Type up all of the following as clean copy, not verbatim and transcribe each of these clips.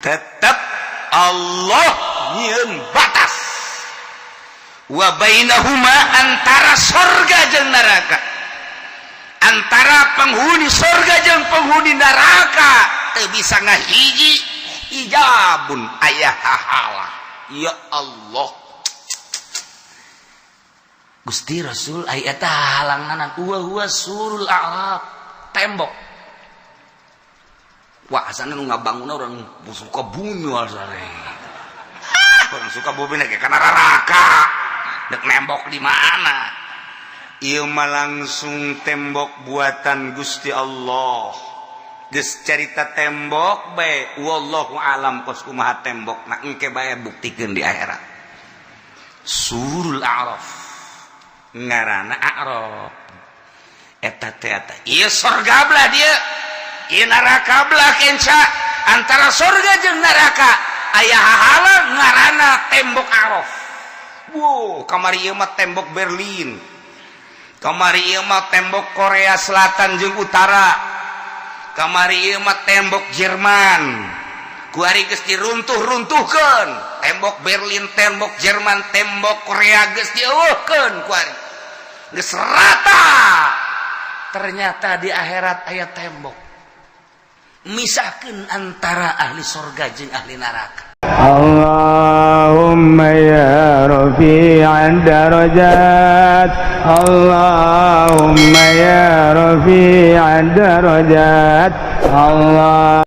tetap Allah nyieun batas wa bainahuma antara surga jeung neraka, antara penghuni surga jeung penghuni neraka teu bisa ngahiji ijabun aya hahalah. Ya Allah, Gusti Rasul aya teh halanganan huwa surul a'rab, tembok. Wah, asana nu ngabangun orang suka bunyol sare. Orang suka bobina ge kana neraka. Dek nembok di mana? Ieu mah langsung tembok buatan Gusti Allah. Geus carita tembok bae wallahu alam kos kumaha tembokna engke bae buktikeun di akhirat. Surul A'raf ngaranna A'raf. Eta teh ieu surga belah dieu, ieu neraka belah kenca. Antara surga jeung neraka aya hahalang ngaranna tembok A'raf. Wow, kamari ieu mah tembok Berlin. Kamari ieu mah tembok Korea Selatan jeung Utara. Kamari ieu mah tembok Jerman. Ku ari geus diruntuh-runtuhkeun. Tembok Berlin, tembok Jerman, tembok Korea geus dieuweuhkeun ku ari. Geus rata. Ternyata di akhirat aya tembok misahkeun antara ahli surga jeung ahli neraka. Allahumma ya rafi'ad darajat, Allahumma ya rafi'ad darajat, Allah.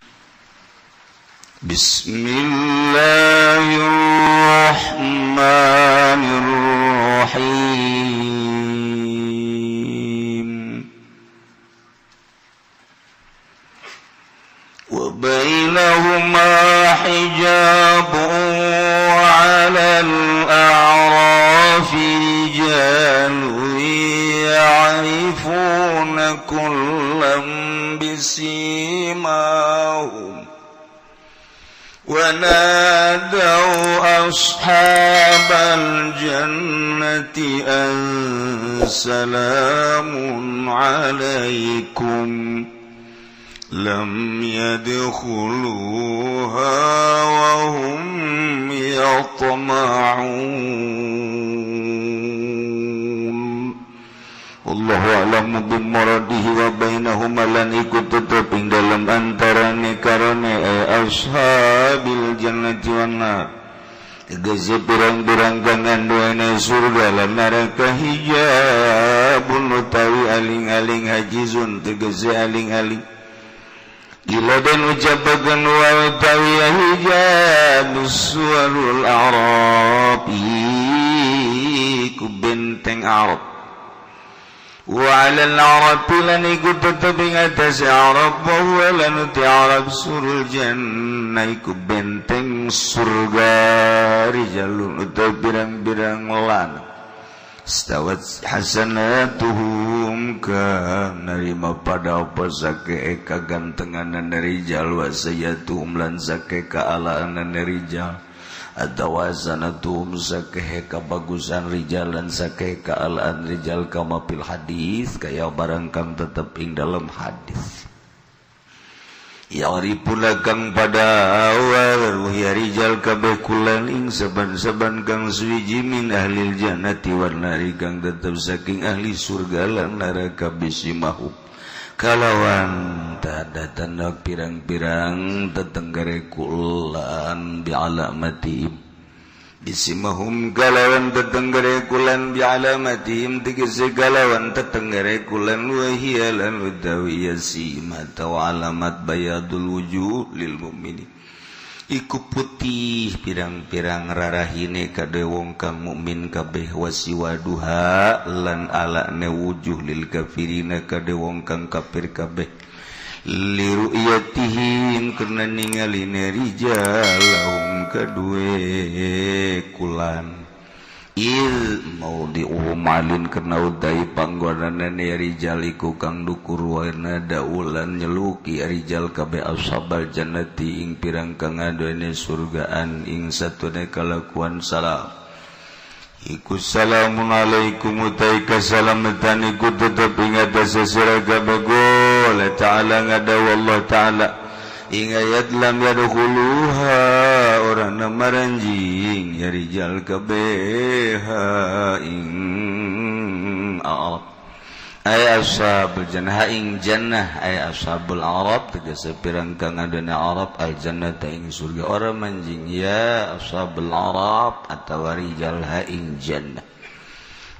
Bismillahirrahmanirrahim. Wa bainahuma hijabun wa 'alal a'rafi rijalun ya'rifuna kullam bisimahum wa nadaw ashabal jannati an salamun 'alaikum lam yadkhuluha wa hum yatma'un. Wallahu a'lamu bimuradihi wa bainahuma lan ikut tetep ing dalam antarane karone ashabil jannati wan nar. Tegese pirang-pirang kanganduane surga lan neraka hijabun utawi aling-aling hajizun tegese aling-aling. Gila dan ucapakan wa utawi hijab suarul Arabi ku benteng Arab wa alal Arabi lan iku tetep ing atas Arab wa huwa lan uti Arab surul jannah iku benteng surga rijalun utawi birang-birang lanang stawat hasanatuhum ka narima pada apa sake kagantenganan rijal wa sayyatuhum lan sake kaalaanan rijal atau hasanatuhum sake kabagusan rijal lan sake kaalaan rijal kama fil hadis kaya barang kang tetep ing dalam hadis. Ya'rifuna kang pada awal ya rijal kabeh kulan ing saban-saban kang suwiji min ahlil jannati wan nari kang tetep saking ahli surga lan neraka bisimahum kalawan tanda-tanda pirang-pirang tetenggere kulan bi alamatihim bisimahum kalawan tetenggere kulan bi alamatihim tegese kalawan tetenggere kulan wahia lan utawi yasimat wa alamat bayadul wujuh lil mukminin iku putih pirang-pirang rarahine kade wong kang mukmin kabeh wasiwaduha lan alane wujuh lil kafirina kade wong kang kafir kabeh liru'yatihim karena ningaline rijal lahum kadue kulan il mau diumalin karena udai panggonanane rijal iku kang dukur warna daulan nyeluki rijal kabeh ashabal jannati ing pirang kang adoene surgaan ing satune kalakuan salam iku salamun alaikum utai kasalamatan iku tetap ingat sesira kabeh Allah ta'ala ngadaw Allah ta'ala ing ayat lam yadkhuluha maranjing ya rijal kabeh ing Arab ay ashabul jannah ing jannah ay ashabul Arab tegese pirang kang adana Arab al jannah ing surga ora manjing ya ashabul Arab atawa rijal ha ing jannah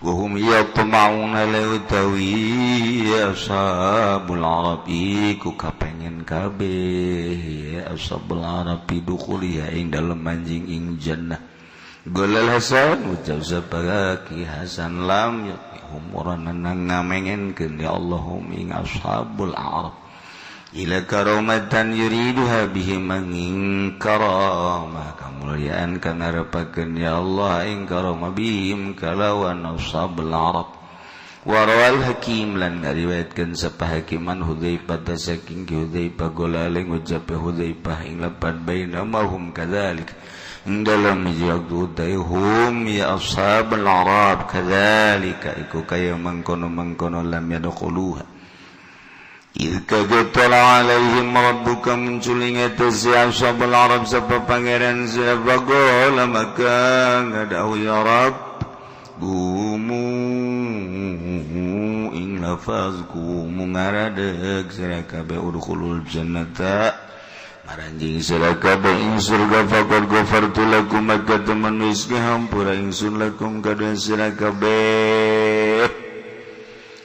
wahum yatma'una lautawi ya ashabul Arab iku kapengen kabeh ya ashabul Arab dukhuli ing dalem manjing ing jannah golal Hasan ucap sapaki Hasan lam umuran nang ngamengenkeun ya Allahum ing ashabul Arab ila karamatan yuriduha bihim ing karamah kamulyaan kang ngarepakeun ya Allah ing karamah bihim kalawan ashabul Arab warawal hakim lan ngariwayatkeun sapa hakiman Hudzaifah saking Hudzaifah golale ngucap Hudzaifah ing lapan bainamahum kadzalik dalam jagdudayhum ya ashabul Arab kadzalika iku kaya mangkono lam yadkhuluha idza jatala alaihim rabbuka munculing atas ashabul Arab sapa pangeran sabagol maka ngadahu ya Rabb gumu ing lafazku mungaradeg sira kabeh udkhulul jannata maranjing sira kabeh ing surga faqad ghafartu lakum maka teman wis ngahampura ingsun lakum kadang sira kabeh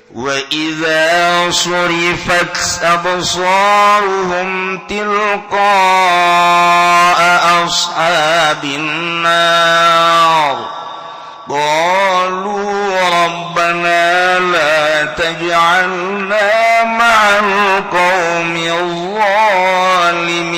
wa idza surifat absaruhum tilqa'a ashabin nar qalu rabbana la taj'alna ma'al qaumil zalimin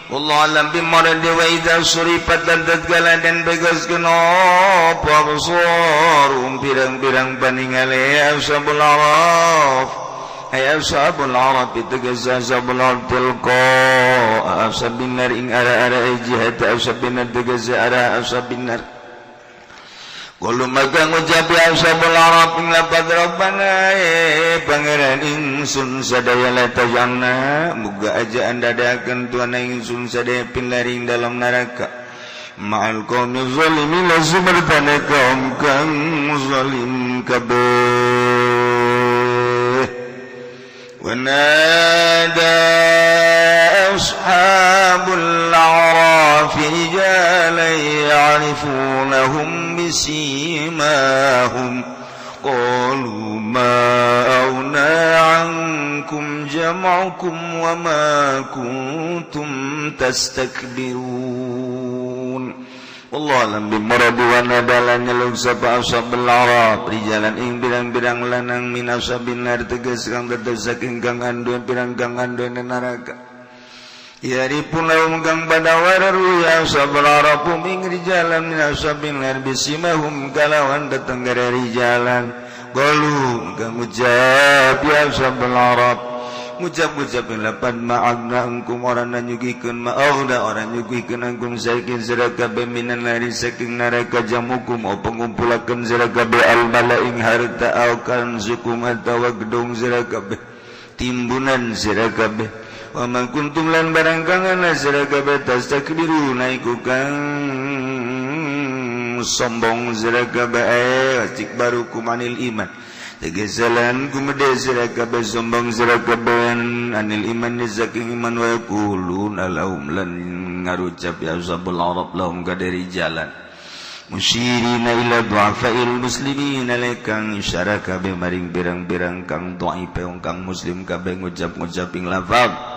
wallahu alam bimurad wa idza surifat dan tatkala dan begaskeun apa absarum pirang-pirang paningale ashabul Araf ay ashabul Araf itu gaza ashabul Araf tilqa ashabin nar ing ara-ara jihad ashabin nar gaza ara ashabin nar Qalu maka ngucap ashabul Arab ing lapad rabbana pangeran ingsun sadaya la tajanna muga aja anda dadakan tuana ingsun sadaya pinlaring dalam neraka ma'al qaumi zalimin sumertana kaum kang zalim kabeh wa nada ashabul Araf rijalan ya'rifunahum بسيماهم قالوا ما أغنى عنكم جمعكم وما كنتم تستكبرون والله أعلم بمراد ونadalan nyeluk sapa ashabul Arab rijalan ing birang-birang lanang min ashabin nar tegas kang tetes saking kang anduan pirang kang anduan neraka yaripun lahum kang badawararu ya ashabul Arab ing rijalan min ashabin nar bisimahum kalawan datang gara rijalan qalu kang ucap ya ashabul Arab ngucap-ngucap lapan ma'agna angkum orang nyugikeun ma'agna orang nyugikeun angkum saking sira kabeh minan lari saking neraka jamukum apa ngumpulakeun sira kabeh al malaing harta au kanzukum atawa gedung sira kabeh timbunan sira kabeh wa man kuntum lan barang kang ana sira kabeh tastakbiruna iku kang sombong sira kabeh astikbarukum anil iman tegesalan kumede sira kabeh sombong sira kabeh anil iman saking iman wa yaqulun alahum lan ngarucap ya ashabul Arab lahum kadari jalan musyirina ila du'afail muslimin alaikan isyara kabeh maring birang-birang kang dhaif kang muslim kabeh ngucap-ngucap ing lafaz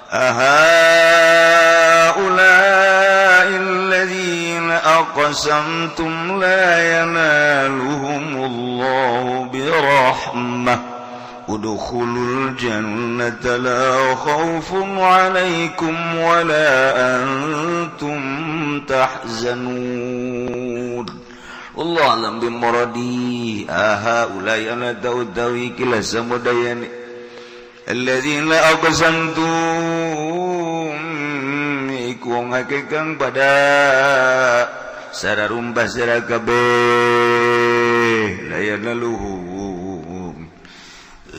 ahaula'il ladzina aqsamtum la yanaluhumullahu birahmah udkhulul jannata la khaufun 'alaikum wa la antum tahzanun wallahu a'lam bimuradi ahaulai ana taudawi kila samudayani alladzina aqsamtum iku ngakekang pada sararumbah sira kabeh la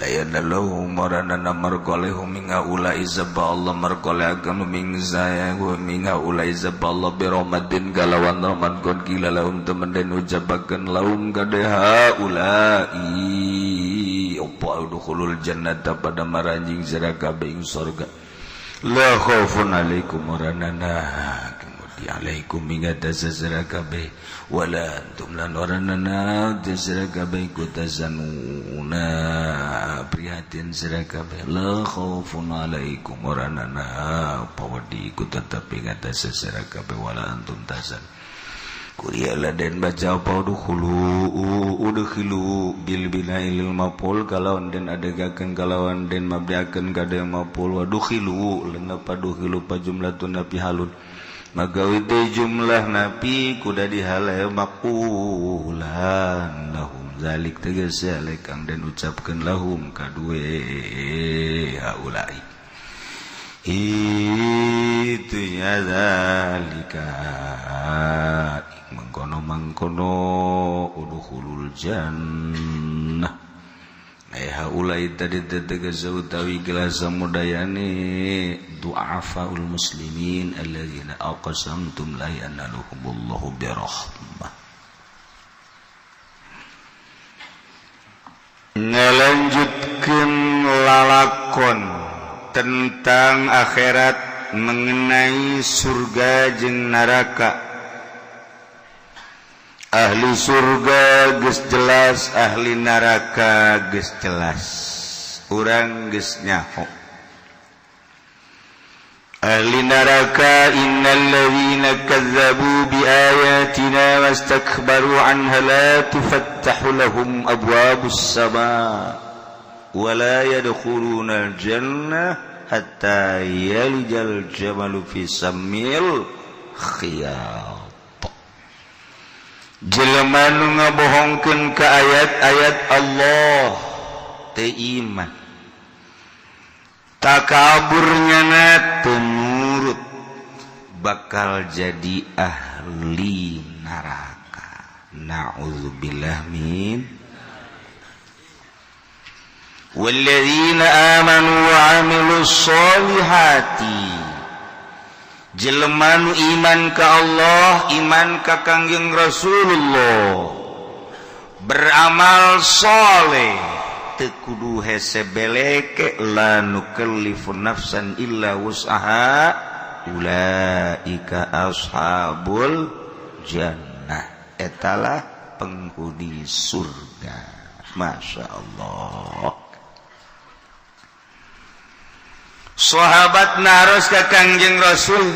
yanaluhum moranana margoleh minga ulai zabba Allah margoleh agam ming saya minga ulai zabba Allah biromadin galawan rahmat god gila lahum temen den ujabakan lahum gadeha ulai opa udukhulul jannata pada maranjing ziraka being sorga la khaufun alaikum moranana alaikum minga tasazra kabeh wala antum lan waranana tasazra kabeh kutazanuna prihatin sira kabeh la khaufun alaikum waranana pawadi kutatapi ngata tasazra kabeh wala antum tazan kuriala den baca udkhulu bil binail mapul kalawan den adegakeun kalawan den mabdiakeun kade mapul wadukhilu leungeun padukhilu pajumlatun napi halun magawi teh jumlah napi kuda dihalai maqulan lahum zalik tegese lekang dan ucapkeun lahum kadue haulai itu ya zalika mangkono udkhulul jannah haulai tadi tegese utawi gelas samudayane du'afaul muslimin alladzina aqsamtum la yanaluhumullahu birahmah. Ngelanjutkeun lalakon tentang akhirat mengenai surga jeung neraka. Ahli surga geus jelas, ahli neraka geus jelas. Urang geus nyaho. Ahli neraka innal ladzina kazzabu biayatina wastakbaru anha la tufattahu lahum abwabus samaa wa la yadkhuluna al-jannah hatta yalijal jamalu fi sammil khiyat. Jelema nu ngabohongkeun ka ayat-ayat Allah teu iman takaburnyana teu nurut bakal jadi ahli neraka. Na'udzubillah min walladzina amanu wa 'amilus solihati. Jelema nu iman ka Allah, iman ka Kangjeng Rasulullah, beramal soleh, teu kudu hese beleke, la nukallifu nafsan illa wus'aha, ulaika ashabul jannah, etalah penghuni surga. Masya Allah. Sahabat naros ka Kangjeng Rasul,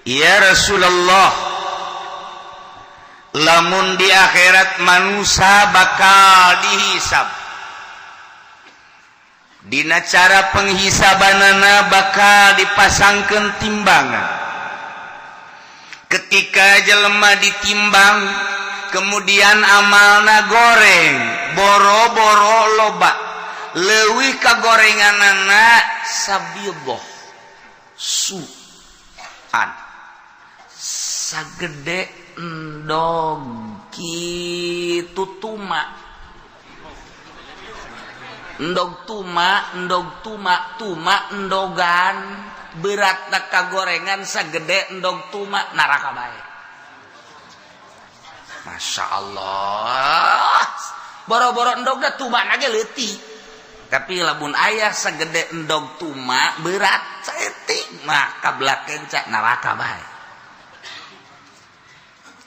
ya Rasulullah, lamun di akhirat manusia bakal dihisab, dina cara penghisabanana bakal dipasangkeun timbangan. Ketika jelema ditimbang, kemudian amalna goreng, boro-boro loba, leuwih kagorenganana sabiyoh su'an sagede endog kitu tuma endogan beratna kagorengan sagede endog tuma neraka bae. Masya Allah, boro-boro endogna tuma nage leutik. Tapi lamun ayah segede endog tuma berat saeutik mah kablakeun ca neraka bae.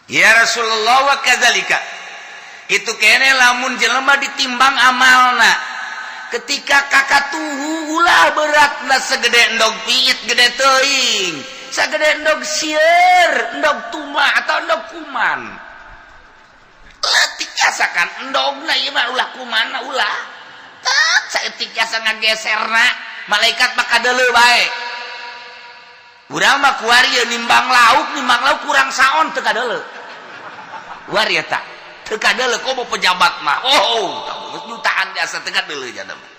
Ya Rasulullah wa kadzalika. Kitu kene lamun jelema ditimbang amalna. Ketika kakatuhu ulah beratna segede endog piit gede teuing, sagede endog sieur, endog tuma atau endog kuman. Leutik asakan endogna ieu mah ulah kumanna ulah. Saeutik jasa ngageserna malaikat mah kadeuleu bae. Urang mah kuari nimbang lauk kurang saon teu kadeuleu. Kuari eta teu kadeuleu komo pejabat mah. Geus jutaan jasa teu kadeuleu jana mah.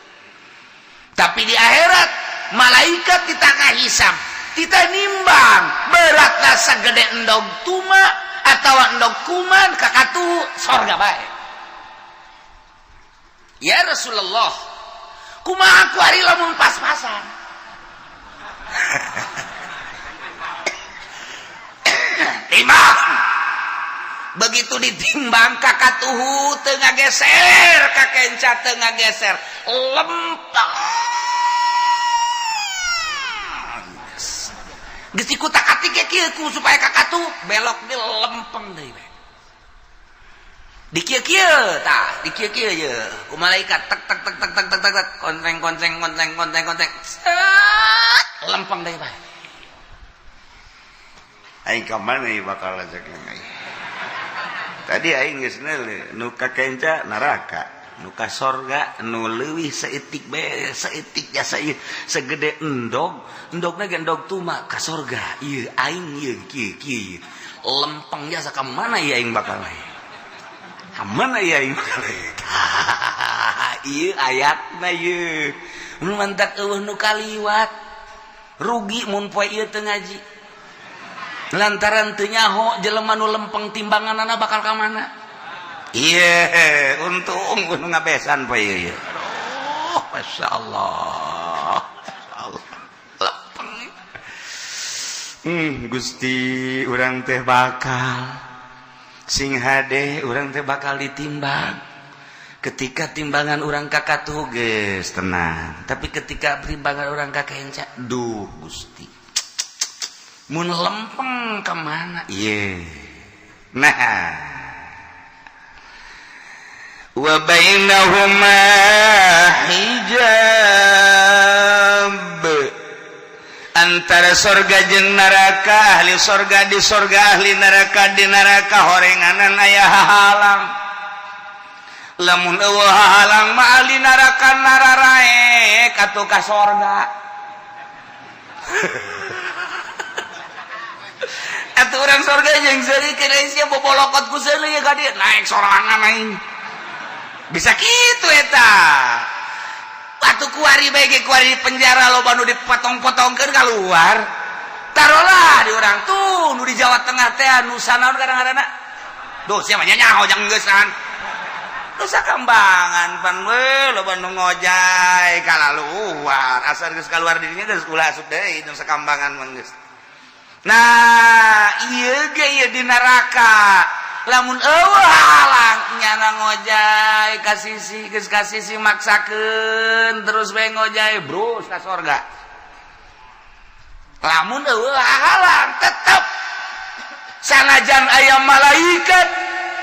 Tapi di akhirat malaikat ditaka hisab, kita nimbang beratna sagede endog tuma atawa endog kuman kakatu sorga bae. Ya Rasulullah, kumaha kuari lamun pas-pasan. Timbang. Begitu ditimbang kakatuhu teu ngageser, kakenca teu ngageser, lempeng. Geus dikutak-atik kieu supaya kakatuh belok di lempeng deui we. Di kieu-kieu tah, di kieu-kieu ye. Ku malaikat tek tek tek tek tek tek tek konceng. Lempeng deui bae. Aing ka mana ieu bakal ajakeun aing. Tadi aing geus neuleuh nu kakenca neraka, nu ka sorga nu leuwih saeutik bae, saeutik jasa ieu segede endog, endogna ge endog tuma ka sorga. Ieu aing ieu kieu lempeng jasa ka mana ieu aing bakal bae. Ka mana ieu aing bakal bae. Ieu ayatna ieu. Mun mantak eueuh nu kaliwat rugi mun poe ieu teu ngaji. Lantaran teu nyaho jelema nu lempeng timbanganana bakal ka mana? Iya, untung nu ngabesan poe ieu. Aduh, masyaallah. Lempeng. Gusti urang teh bakal sing hade urang teh bakal ditimbang. Ketika timbangan urang kakatuh geus tenang, tapi ketika timbangan urang kakenca, duh Gusti. Mun lempeng kemana? Iya. Nah, wa bainahuma hijab, antara sorga jeung neraka, ahli sorga di sorga, ahli neraka di neraka, horenganan aya hahalang. Lamun eueuh hahalang mah ahli neraka nararaek atuh ka sorga. Atuh urang sorga jeung seuri kira sia bobolokot ku seuli ka dieu naik sorangan aing. Bisa kitu eta. Atuh kuari bae ge kuari penjara loba nu dipotong-potongkeun kaluar. Tarolah di urang tuh nu di Jawa Tengah teh anu sanaon kadang-kadangna. Duh sia mah nyaho jang geussan. Dosa kambangan pan we loba nu ngojay kalaluar. Asal geus kaluar di dinya geus ulah asup deui nu sakambangan mah geus. Nah, ieu ge ieu di neraka. Lamun eueuh halang nyana ngojay ka sisi geus ka sisi maksakeun terus bae ngojay brus ka sorga. Lamun eueuh halang tetep sanajan aya malaikat,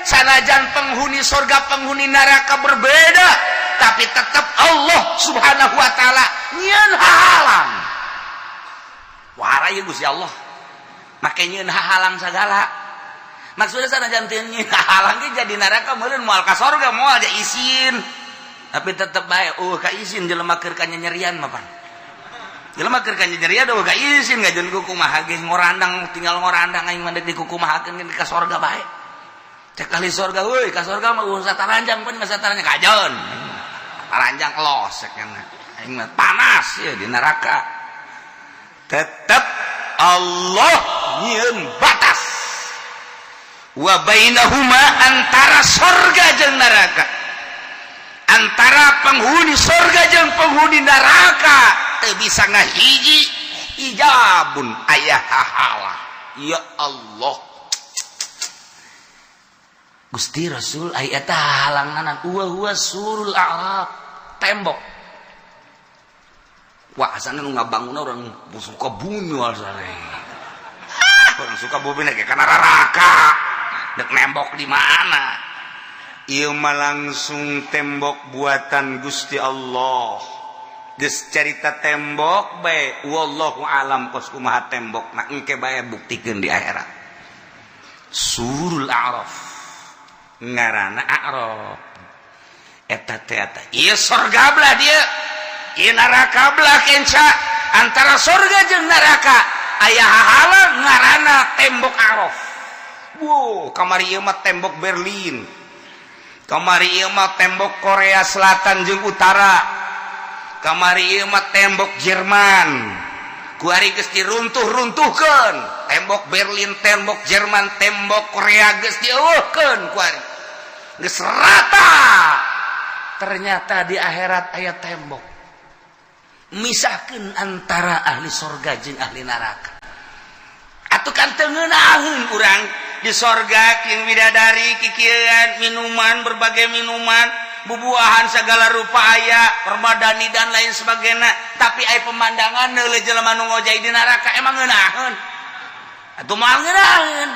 sanajan penghuni sorga penghuni neraka berbeda, tapi tetep Allah Subhanahu wa taala nyieun halang. Wara ieu Gusti Allah. Makanya halang segala. Maksudnya sanajan teu nyieun halang ge jadi neraka meureun moal ka sorga moal aja izin. Tapi tetep bae ka izin jelema keur ka nyerian mah pan. Jelema keur ka nyerian ka izin ngajeun ku kumaha ge ngorandang tinggal ngorandang aing mah di kukumahakeun ka sorga bae. Cek ahli sorga euy ka sorga mah usah taranjang pan masa taranjang kajon. Taranjang los cenah. Aing mah panas ya di neraka. Tetep Allah nyieun batas wa bainahuma antara sorga jeung neraka, antara penghuni sorga jeung penghuni neraka teu bisa ngahiji ijabun aya hahalang. Ya Allah Gusti Rasul aya teh halangan huwa surul a'rab tembok. Wah, asana nu ngabangunna urang suka bumi wasane. Urang suka bumi ge kana neraka. Dek nembok di mana? Ieu mah langsung tembok buatan Gusti Allah. Geus carita tembok bae wallahu alam kos kumaha tembokna engke bae buktikeun di akhirat. Surul A'raf. Ngaranna A'raf. Eta teh eta. Ieu sorga belah dieu. Ieu neraka belah kenca antara sorga jeung neraka aya hahalang ngaranna tembok Araf. Wow, kamari ieu mah tembok Berlin. Kamari ieu mah tembok Korea Selatan jeung Utara. Kamari ieu mah tembok Jerman. Kuari geus diruntuh-runtuhkeun. Tembok Berlin, tembok Jerman, tembok Korea geus dieuweuhkeun kuari. Geus rata. Ternyata di akhirat aya tembok misahkeun antara ahli sorga jeung ahli neraka. Atuh kan teu ngeunaheun urang di sorga kieu bidadari kikieuan minuman berbagai minuman bubuahan segala rupa aya permadani dan lain sebagainya tapi aya pemandangan neuleuh jelema nu ngojai di neraka emang ngeunaheun atuh moal ngeunaheun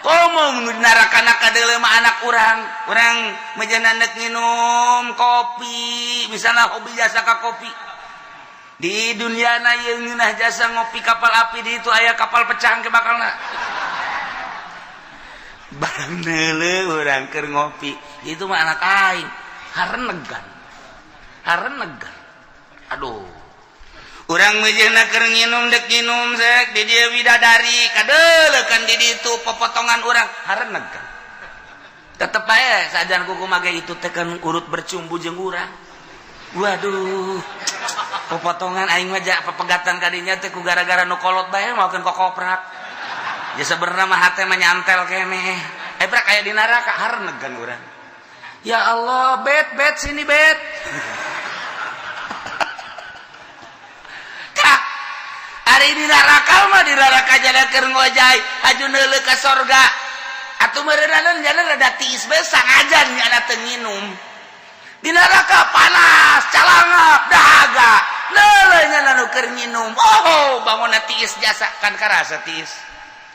komo nu di neraka kadeuleuh mah anak urang mejana neuk nginum kopi misalna hobi jasa ka kopi di dunia na ieu ngeunah jasa ngopi kapal api di itu aya kapal pecah ke bakalna barang neuleuh urang keur ngopi itu mah anak aing harenegan aduh urang mejeuna keur nginum dek nginum sek di dieu bidadari kadeuleuh kan di ditu popotongan urang harenegan tetep bae sajan kuku mage itu teh kan urut bercumbu jeung urang waduh popotongan aing mah pepegatan kadinya teh ku gara-gara nu kolot bae maokeun kokoprak ya sebenarnya mah hate mah nyantel keneh prak aya di neraka harenegan urang ya Allah bet sini bet kak ari di neraka mah di neraka jaga keur ngojai aju neuleuh ka sorga atuh meureunana jalan rada tiis bae sangajan nya teu nginum di neraka panas calangap dahaga leuleuh nya nu keur nginum bangunna tiis jasa kan karasa tiis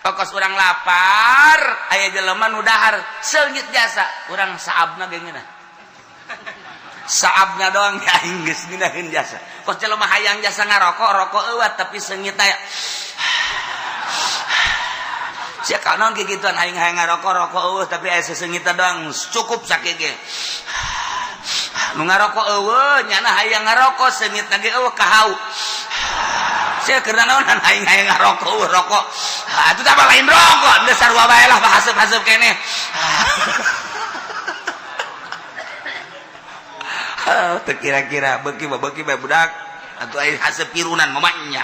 pokos urang lapar aya jelema nu dahar seungit jasa urang saabna ge ngeunah saabna doang aing geus ngeunaheun jasa kos jelema hayang jasa ngarokok rokok eueuh tapi seungit aya sia kanon ge gituan aing hayang ngarokok rokok eueuh tapi aya seseungit doang cukup sakit ge nu ngarokok eueuh nyana hayang ngarokok seungit ge eueuh kahau sia keur naonan aing hayang ngarokok eueuh rokok atuh tah lain rokok geus sarua bae lah haseup-haseup keneh teu kira-kira beuki bae budak atuh aya haseup pirunan mamanya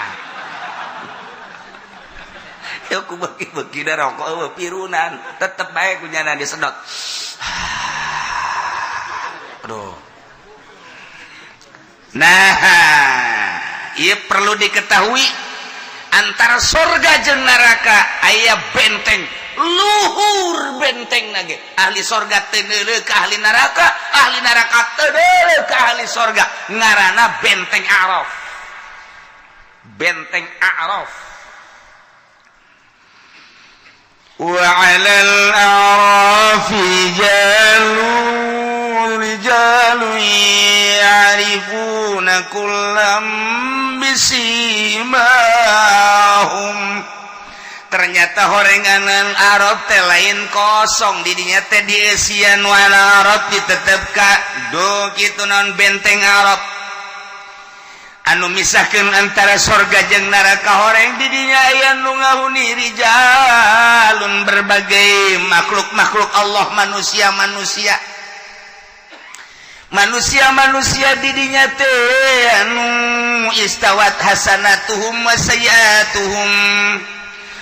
ya ku beuki da rokok eueuh pirunan tetep bae kunyana disedot aduh nah ieu perlu diketahui antara surga jeung neraka aya benteng luhur benteng nage ahli surga teu neuleuh ka ahli neraka teu neuleuh ka ahli surga ngaranna benteng A'raf wa 'alal a'rafi rijalun ya'rifuna kullam bisimahum ternyata horenganan Arab teh lain kosong di dinya teh dieusian wala Arab ditetepka do kitu naon benteng Arab anu misahkeun antara surga jeung neraka horeng di dinya aya nu ngahuni rijalun berbagai makhluk Allah manusia didinya teh anu istawat hasanatuhum wa sayiatuhum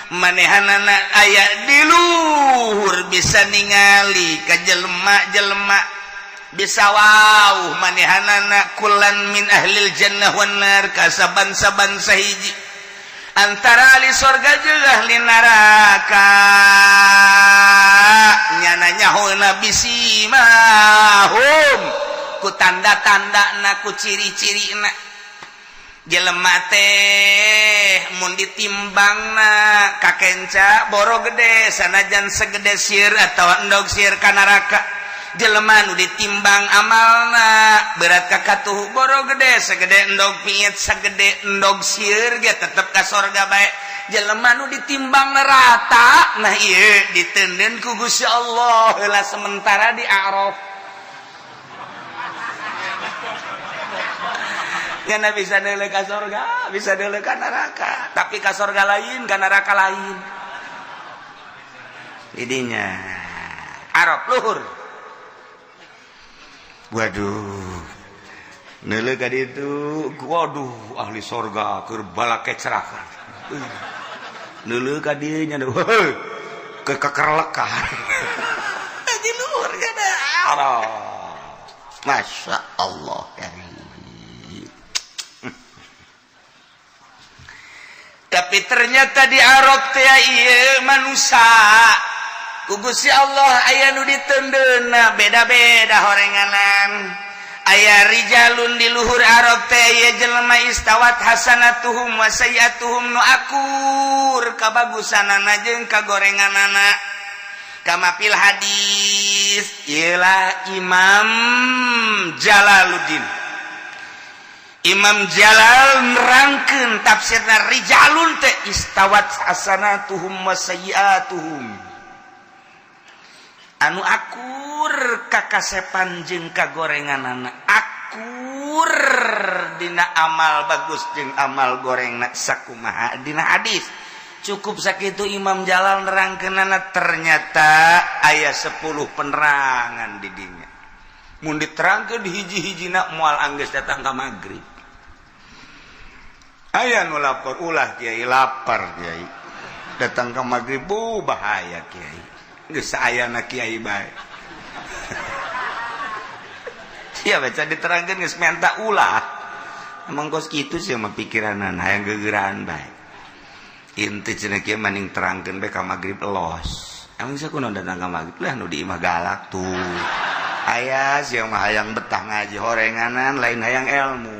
manehanana aya di luhur bisa ningali ka jelema bisa wauh manehanana kullan min ahlil jannah wan nar kasaban-saban sahiji antara ahli surga jeung ahli neraka nyana nyahouna bisimahum ku tanda-tandana ku ciri-cirina jelema teh mun ditimbangna kakenca boro gede sanajan segede sieun atawa endog sieun ka neraka jelema nu ditimbang amalna berat ka katuh boro gede sagede endog piit sagede endog sieun ge tetep ka surga bae jelema nu ditimbang rata nah ieu diteundeun ku Gusti Allah heula sementara di A'raf Yana bisa neuleuh ka surga, bisa neuleuh ka neraka, tapi ka surga lain, ka neraka lain. Idinya Arab luhur. Waduh. Neuleuh ka ditu, waduh ahli surga keur balake cerakan. Neuleuh ka dieu nya heuh kekerlekan. Di luhur kana Arab. Masya Allah ya. tapi ternyata di Arab teh ieu manusia ku Gusti Allah aya nu ditendeuna beda-beda horenganan. Aya rijalun di luhur Arab teh ieu jelema istawat hasanatuhum wa sayiatuhum nu akur kabagusanana jeung kagorenganana. Kama fil hadis ialah Imam Jalaluddin. Imam Jalal nerangkeun tafsirna rijalun teh istawat hasanatuhum wa sayiatuhum. Anu akur kakasepan jeung kagorenganana, akur dina amal bagus jeung amal gorengna sakumaha dina hadis. Cukup sakitu Imam Jalal nerangkeunana ternyata aya 10 penerangan di dinya. Mun diterangkeun di hiji-hijina moal anggeus datang ka magrib. Aya nu lapar ulah Kiai lapar Kiai. Datang ka magrib bahaya Kiai. Geus saayana Kiai bae. Sia baca diterangkeun geus menta ulah. Emang kos kitu sih mah pikiranna hayang geugeuran bae. Inti cenah kieu maning terangkeun bae ka magrib elos. Emang sakunaon datang ka magrib lah nu di imah galak tuh. Aya sia mah hayang betah ngaji horenganan lain hayang ilmu.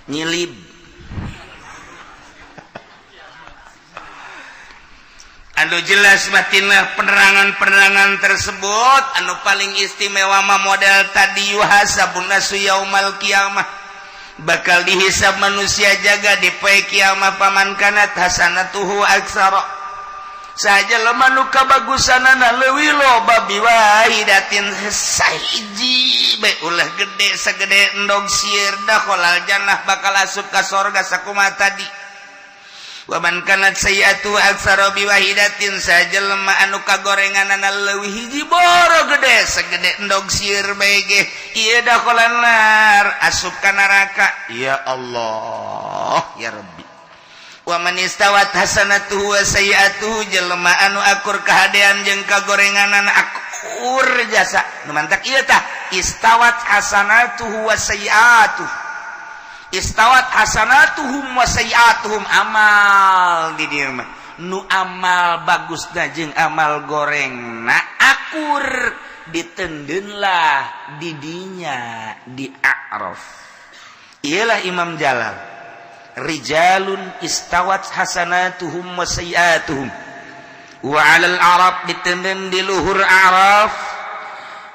Nyilib. Anu jelas batinah penerangan-penerangan tersebut anu paling istimewa mah model tadi yuhasabun nasu yaumal qiyamah bakal dihisab manusia jaga di poe kiamah paman kanat hasanatuhu aksara saja lemah nu kabagusanana leuwih loba biwahidatin sahiji bae ulah gede sagede endog sieun da kholal jannah bakal asup ka sorga sakumaha tadi. Wa man kanat sayiatu aksara biwahidatin sajelema anu kagorenganana leuwih hiji boro gede sagede endog sieun bae ge ieu da kholanar asup ka neraka. Ya Allah ya Rabbi. Wa man istawat hasanatuhu wa sayiatuhu jelema anu akur kahadean jeung kagorenganana akur jasa nu mantak ieu tah istawat hasanatuhu wa sayiatuhu. Istawat hasanatuhum wa sayiatuhum amal di dieu mah nu amal bagusna jeung amal gorengna akur ditendeunlah di dinya di A'raf. Ialah Imam Jalal rijalun istawat hasanatuhum wa sayiatuhum wa 'alal Arab ditendeun di luhur Araf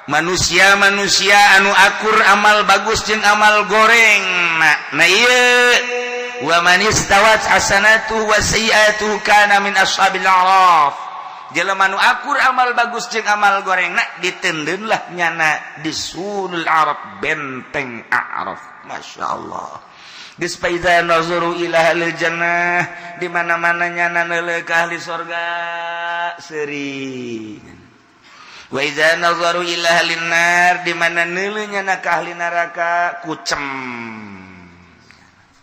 manusia-manusia anu akur amal bagus jeung amal goreng na ieu wa man istawat hasanatuhu wa sayiatuhu kana min ashabil a'raf jelema anu akur amal bagus jeung amal gorengna ditendeunlah nyana di sulul arab benteng a'raf. Masyaallah geus faiza nazuru ila ahlil jannah di mana-mana nyana neuleuh ka ahli surga seuring. Wa iza nazaru ila ahlin nar di mana neuleuh nyana ka ahli neraka kucem.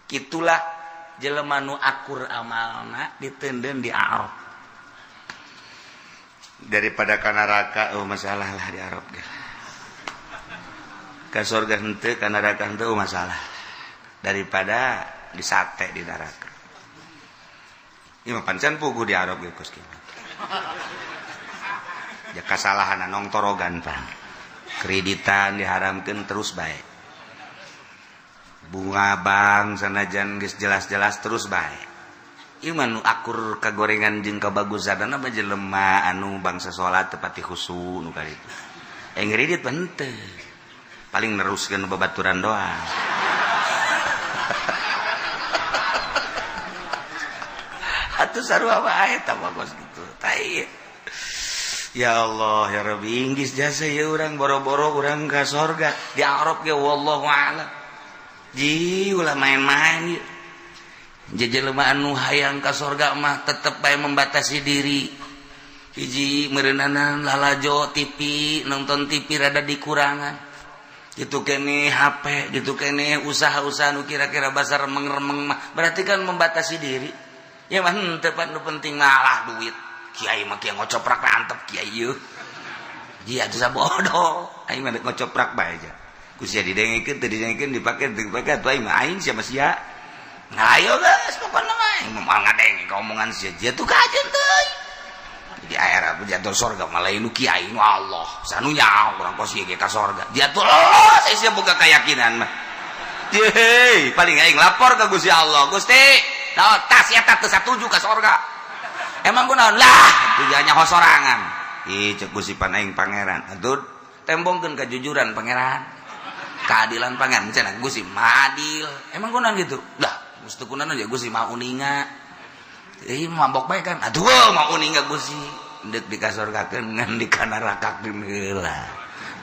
Kitulah jelema nu akur amalna ditendeun di Arab. Daripada ka neraka masalah lah di Arab ge. Ka surga henteu ka neraka henteu masalah. Daripada di sate di neraka. Ieu mah pancen puguh di Arab ge kos kieu. Ya kasalahan nong torogan Pak. Kreditan diharamkeun terus bae. Bunga bank sanajan geus jelas-jelas terus bae. Ieu mah nu akur kagorengan jeung kabagusanna mah jelema anu bangsa salat teu pati khusyuk nu kali itu. Ngredit henteu. Paling neruskeun babaturan doang. Atuh sarua bae tah bagos gitu. Tai. Ya Allah ya Rabbi inggis jasa ya urang boro-boro urang ka sorga di Arab ge wallahu a'lam. Ji ulah main-main ieu. Jelema anu hayang ka sorga mah tetep bae membatasi diri. Hiji meureunana lalajo TV, nonton TV rada dikurangan. Gitu kene HP, gitu kene usaha-usaha nu kira-kira basar remeng-remeng mah berarti kan membatasi diri. Ya mah teu penting malah duit. Kiai mah kieu ngocoprak antep kiai ieu. Ji atuh sabodoh. Aing mah ngocoprak bae aja. Ku sia didengekeun teu didengekeun dipake teu dipake atuh aing mah aing sia mah sia. Ngayo guys, pokoknya mah mau ngadeng omongan sih dia tuh kajen tuh. Di akhirat jatuh surga malah nu kiai nu Allah. Sanunya orang kos ieu ka surga. Jatuh saya sih boga keyakinan mah. Yeay, paling aing lapor ke Gusti Allah. Gusti, naon tas eta teu satuju ka surga. Emang kunaon lah, tujuannya hosorangan. Ih, cek Gusti Panaing pangeran. Atuh tembongkeun kejujuran pangeran. Keadilan pangeran cenah Gusti madil. Emang kunaon gitu? Lah, Gusti kunaon aja Gusti mah uninga. Mabok bae kan. Atuh mau uninga Gusti. Deuk dikasorgakeun ngan dikanarakakeun heula.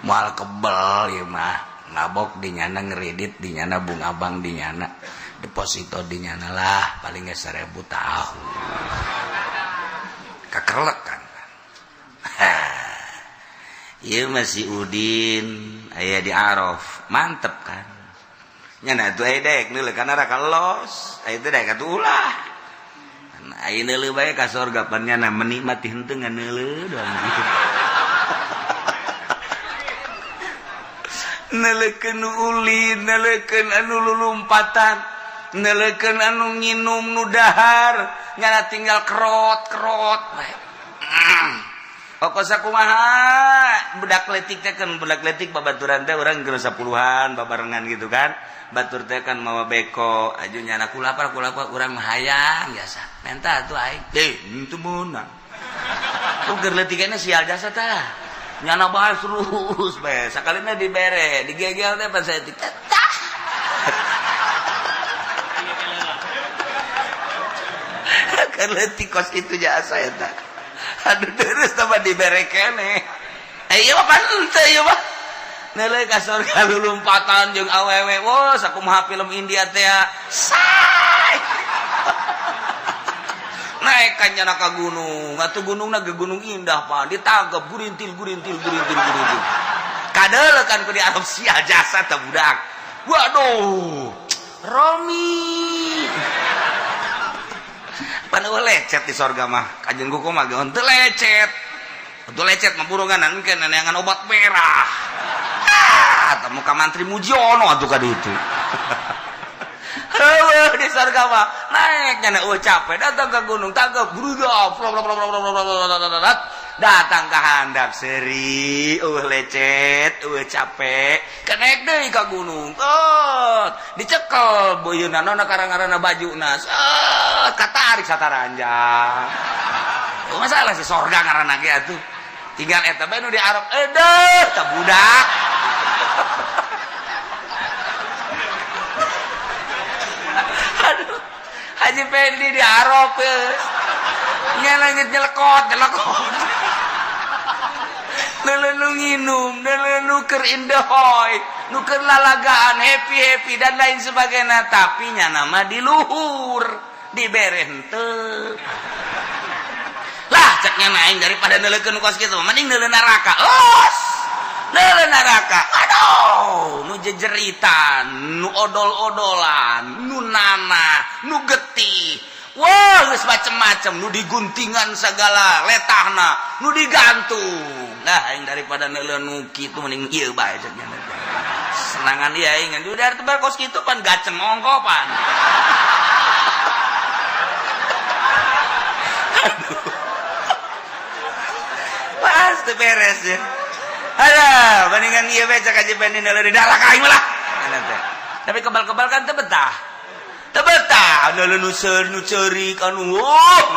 Moal kebel ieu mah. Ngabok dinyana ngeredit dinyana bunga bank dinyana deposito dinyana lah paling 1000 tahun kakerlek kan iya masih Udin aya di Araf mantep kan nyana tuh aya dek neuleuh kana raka los aya teh dek atuh ulah aya neuleuh bae ka surga pan nyana menikmati henteu nganeuleuh doang gitu neleukeun ulin neleukeun anu lulumpatan neleukeun anu nginum nu dahar nyana tinggal kerot bae pokoknya kumaha budak letik teh kan budak letik babaturan teh urang geus 10-an babarengan gitu kan batur teh kan mawa beko aju nyana kulapar urang mah hayang biasa menta atuh aing henteu meunang keur letikna sial jasa tah nyana bahas terus bae sakalina dibere digegel teh pas saya tah kan leutik kos kitu jasa eta aduh terus tambah dibere keneh ieu mah pan henteu ieu mah neuleuh ka surga lulumpatan jeung awewe wos sakumaha film India teh say naik kan nyana ka gunung atuh gunungna ge gunung indah pan ditangkep gurintil kadeuleuk kan ku di Arab sia jasa teh budak waduh Romi pan lecet di sorga mah kajen kuku mah ge henteu lecet mah buronganan engke neangan obat merah temu ka Mantri Mujiono atuh ka ditu di surga mah naik nyana capek datang ke gunung tangkap berudap datang ke handap seri lecet capek kenaik deui ka gunung dicekel boyeuna nona karang-karana bajuna katarik sataranjang masalah si surga ngaranna ge atuh tinggal eta bae nu di Arab tah budak Haji Pendi di Arab nyelengit nyelekot neuleuh nginum neuleuh keur indehoy nuker lalagaan happy dan lain sebagainya tapi nyana mah di luhur dibere henteu lah cek nyana aing daripada neuleukeun kos kitu mending neuleuh neraka neuleuh neraka aduh nu jejeritan nu odol-odolan nu nanah nu getih wah geus macem-macem nu diguntingan segala letahna nu digantung nah aing daripada neuleuh nu kitu mending ieu bae cek nyana senangan ieu aing udah tebar kos kitu pan gaceng ongkopan aduh pasti beres ya alah bandingan ieu bae cak Haji Pendi neuleuh di neraka aing lah tapi kebal-kebal kan teu betah neuleuh nu seur nu ceurik anu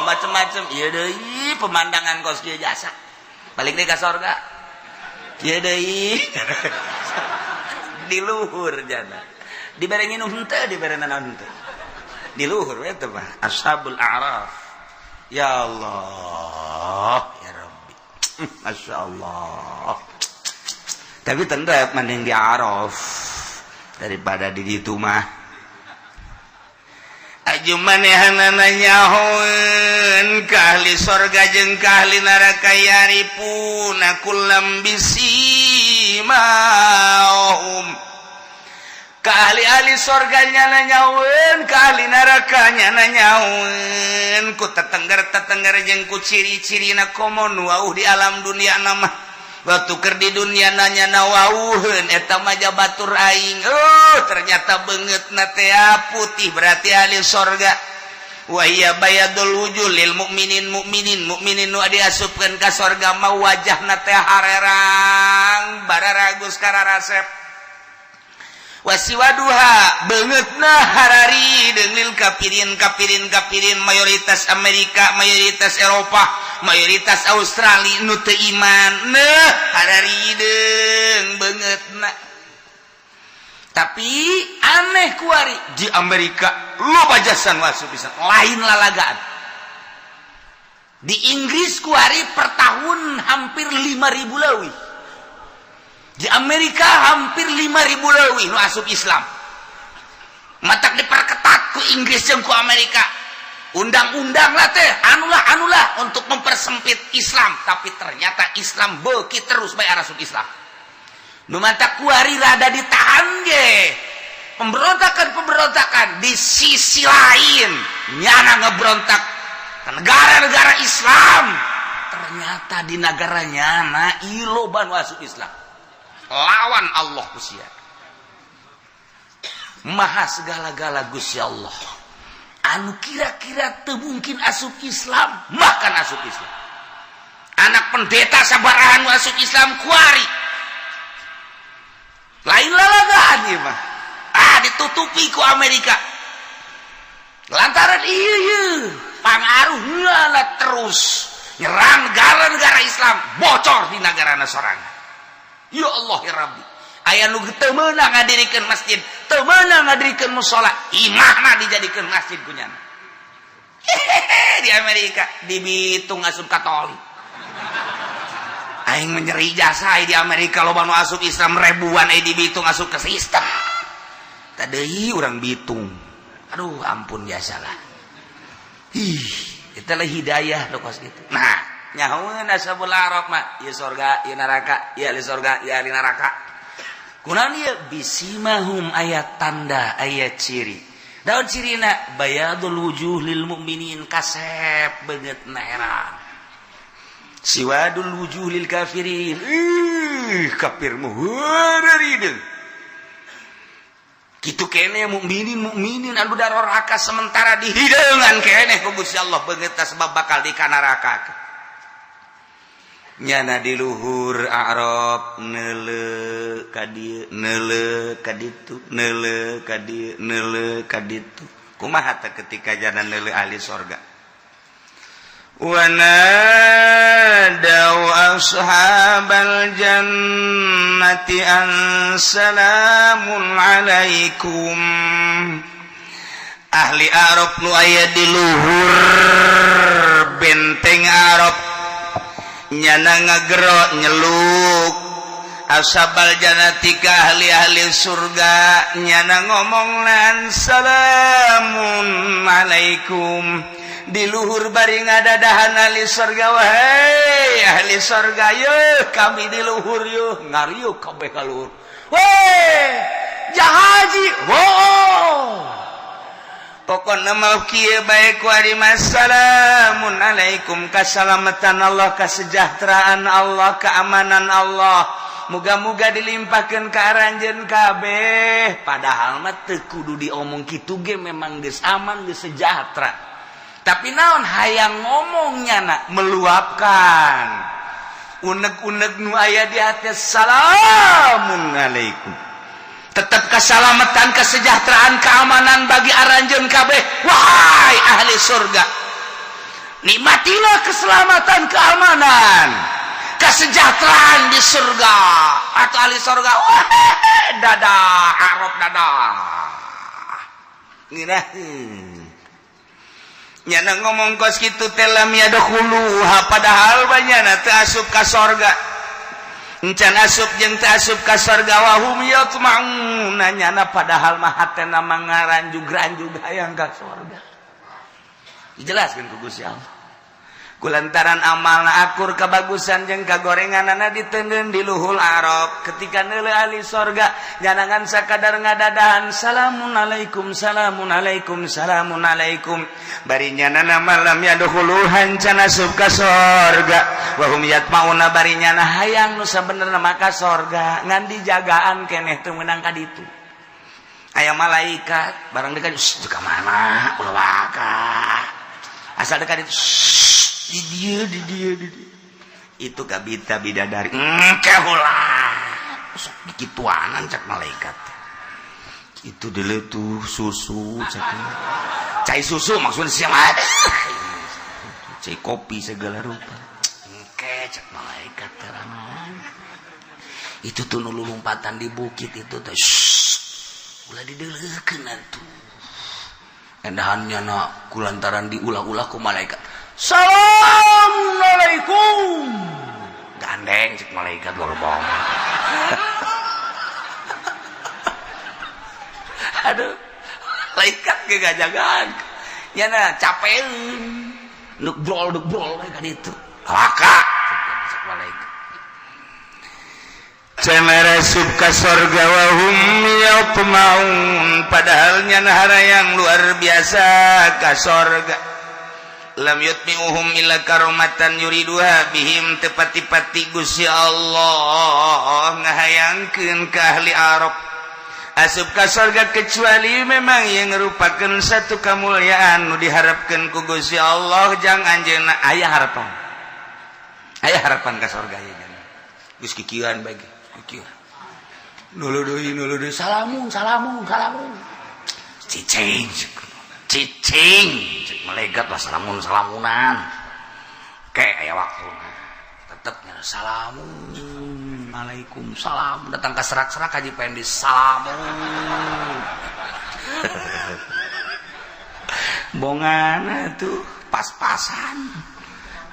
macem-macem ieu deui pemandangan kos kieu jasa balik deui ka surga ieu deui di luhur jana dibere nginum henteu dibere nanaon henteu di luhur we teh mah ashabul a'raf ya Allah ya Rabbi masyaallah tapi tendep mending di Araf daripada di ditu mah aju manehanana nyahoeun ka ahli surga jeung ka ahli neraka yaripuna kullam bisimahum ka ahli surga nyana nyahoeun ka ahli neraka nyana nyahoeun ku tetengger jeung ku ciri-cirina komo nu di alam dunia nama waktu ker di dunia nanya nawauheun eta mah batur aing ternyata beungeut na teh putih berarti ahli sorga wa iya bayadul wujuh lil mukminin nu diasupkeun ka sorga mah wajahna teh harerang bararagus kararasep wasiwaduha beungeutna harari deunglil kapirin mayoritas Amerika mayoritas Eropa mayoritas Australia nu teu iman harari deung beungeutna tapi aneh kuari di Amerika loba jasan masuk bisa lain lalagaan di Inggris kuari per tahun hampir 5.000 leuwih di Amerika hampir 5.000 leuwih nu asup Islam matak diperketat ku Inggris jeung ku Amerika undang-undang lah teh anulah untuk mempersempit Islam tapi ternyata Islam beuki terus bae asup Islam nu matak kuari rada ditahan ge pemberontakan di sisi lain nyana ngebrontak ke negara-negara Islam ternyata di negara nyana iloba nu asup Islam lawan Allah Gusti maha segala-gala Gusti Allah anu kira-kira teu mungkin asup Islam makan asup Islam anak pendeta sabarahan nu asup Islam kuari lain lalagaan ieu mah ditutupi ku Amerika lantaran ieu pangaruhna terus nyerang negara-negara Islam bocor di negara sorana. Ya Allah ya Rabbi aya nu teu meunang ngadirikeun masjid teu meunang ngadirikeun mushola imahna dijadikeun masjid kunyana di Amerika di Bitung asup Katolik aing menyeri jasa di Amerika loba nu asup Islam ribuan di Bitung asup ke Kristen tadeuy urang Bitung aduh ampun biasalah eta lah hidayah do kos kitu nah nyahoeun ashabul araf mah ieu sorga ieu neraka ieu ahli sorga ieu ahli neraka kunaon ieu bisimahum ayat tanda ayat ciri daun cirina bayadul wujuh lil mukminin kasep beungeutna herang siwadul wujuh lil kafirin kafir mah heureureun kitu keneh mukminin anu daroraka sementara dihideungan keneh ku Gusti Allah beungeutna sebab bakal di neraka nyana di luhur Arab neule ka dieu neule ka ditu neule ka dieu neule ka ditu kumaha teh ketika jana neule ahli sorga wa nadau ashabal jannati an salamun alaikum ahli Arab nu aya di luhur benteng Arab nyana ngagero nyeluk ashabal jannati ka ahli-ahli surga nyana ngomongnan salamun alaikum di luhur bari ngadadahan ahli surga wahai ahli surga yeuh kami di luhur yeuh ngariuk kabeh ka luhur weh jahaji pokokna mah kieu bae ku ari assalamun alaikum kasalamatan Allah kasejahteraan Allah keamanan Allah muga-muga dilimpahkeun ka aranjeun kabeh padahal mah teu kudu diomong kitu ge memang geus aman geus sejahtera tapi naon hayang ngomongnya nak meluapkan unek-unek nu aya di hati salamun alaikum tetap keselamatan kesejahteraan keamanan bagi aranjeun kabeh wahai ahli surga nikmatilah keselamatan keamanan kesejahteraan di surga atau ahli surga wahai dadah Arab dadah ngirah nyana ngomong kos kitu telam yadkhuluha padahal banyana teu asup ka sorga encan asup jeung teu asup ka sorga wa hum yatma'un nyana padahal mah hatena mangaranjug-ranjug hayang ka sorga dijelaskeun ku Gusti Allah kulantaran amalna akur kabagusan jeung kagorenganana ditenggeun di luhul Arab ketika neuleuh ahli sorga nyanangan sakadar ngadadahan salamun alaikum salamun alaikum salamun alaikum bari nyanana malam yadkhulul hancana sub ka sorga wa hum yatmauna bari nyana hayang nu sabenerna maka sorga ngan dijagaan keneh teu meunang ka ditu aya malaikat barang dekat ka mana ulah waka asal dekat itu di dia itu kabita bidadari kehulah sok dikituanan cak malaikat itu dulu tuh susu cak cai susu maksudnya siapa cai kopi segala rupa cak malaikat terangan itu tuh lompatan di bukit itu tuh ulah dideleukeun atuh endahannya nak kulantaran diulah-ulah ku malaikat Assalamualaikum gandeng cek malaikat borbong aduh malaikat gegajagan nyana capeun nuk brol mereka itu laka cek malaikat cemere sub ka sorga wa hum yatmaun padahal nyana harayang luar biasa ka sorga lam yutmi'uhum illa karomatan yuriduha bihim tepati-pati Gusti Allah ngahayangkeun ka ahli Arab asup ka surga kecuali memang yang merupakan satu kemuliaan nu diharapkeun ku Gusti Allah jang anjeunna aya harapan ka surga ya jangan geus kikieuan bagi kikieuan nuludeui salamun cicing cek malaikat lah salamunan kayak aya waktu tetepnya salamun alaikum salam datang ke serak-serak haji pengen disalamun bongana tuh pas-pasan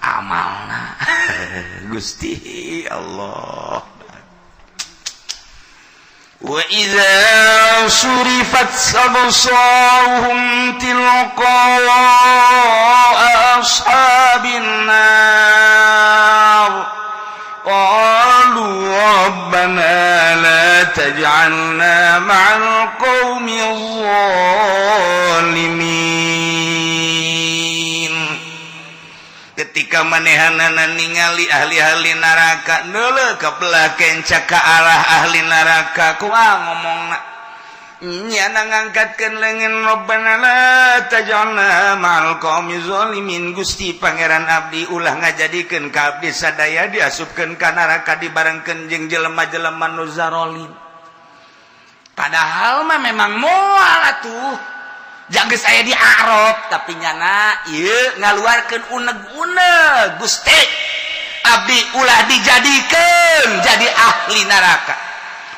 amalna Gusti Allah wa idza surifat absaruhum tilqa ashabin nar qalu rabbana la taj'alna ma'al qaumil zalimin ketika manehanana ningali ahli-ahli neraka neuleuh kabelah kenca ka arah ahli neraka kumaha ngomongna nyana ngangkatkeun leungeun rabbana la taj'alna ma'al qaumi zalimin Gusti pangeran abdi ulah ngajadikeun ka abdi sadaya diasupkeun ka neraka dibarengkeun jeung jelema-jelema nu zalim padahal mah memang moal atuh janggeus aya di Arab tapi nyana ieu ngaluarkeun uneg-uneg Gusti abdi ulah dijadikeun jadi ahli neraka